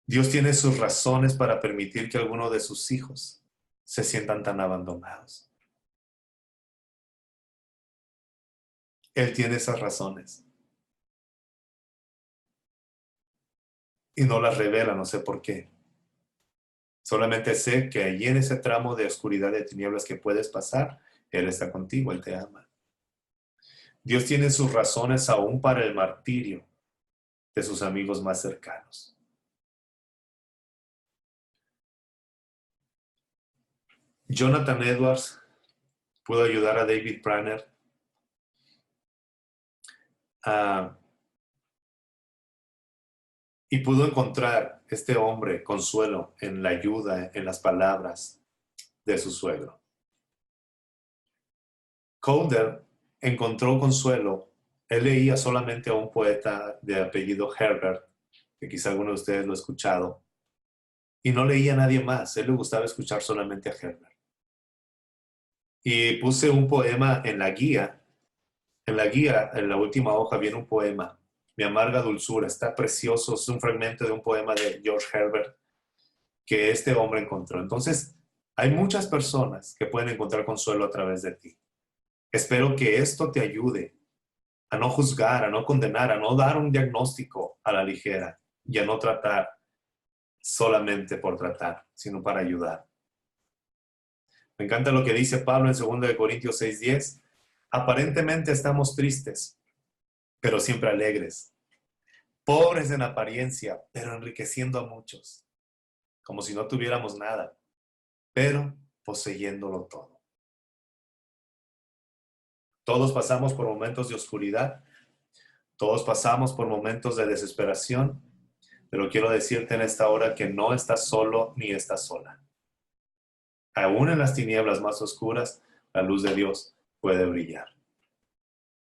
Dios tiene sus razones para permitir que alguno de sus hijos se sientan tan abandonados. Él tiene esas razones. Y no las revela, no sé por qué. Solamente sé que allí en ese tramo de oscuridad, de tinieblas que puedes pasar, Él está contigo, Él te ama. Dios tiene sus razones aún para el martirio de sus amigos más cercanos. Jonathan Edwards pudo ayudar a David Branner y pudo encontrar este hombre consuelo en la ayuda, en las palabras de su suegro. Calder encontró consuelo. Él leía solamente a un poeta de apellido Herbert, que quizá alguno de ustedes lo ha escuchado, y no leía a nadie más. A él le gustaba escuchar solamente a Herbert. Y puse un poema en la guía. En la guía, en la última hoja, viene un poema, Mi amarga dulzura. Está precioso, es un fragmento de un poema de George Herbert que este hombre encontró. Entonces, hay muchas personas que pueden encontrar consuelo a través de ti. Espero que esto te ayude a no juzgar, a no condenar, a no dar un diagnóstico a la ligera y a no tratar solamente por tratar, sino para ayudar. Me encanta lo que dice Pablo en 2 Corintios 6:10. Aparentemente estamos tristes, pero siempre alegres. Pobres en apariencia, pero enriqueciendo a muchos. Como si no tuviéramos nada, pero poseyéndolo todo. Todos pasamos por momentos de oscuridad. Todos pasamos por momentos de desesperación. Pero quiero decirte en esta hora que no estás solo ni estás sola. Aún en las tinieblas más oscuras, la luz de Dios puede brillar.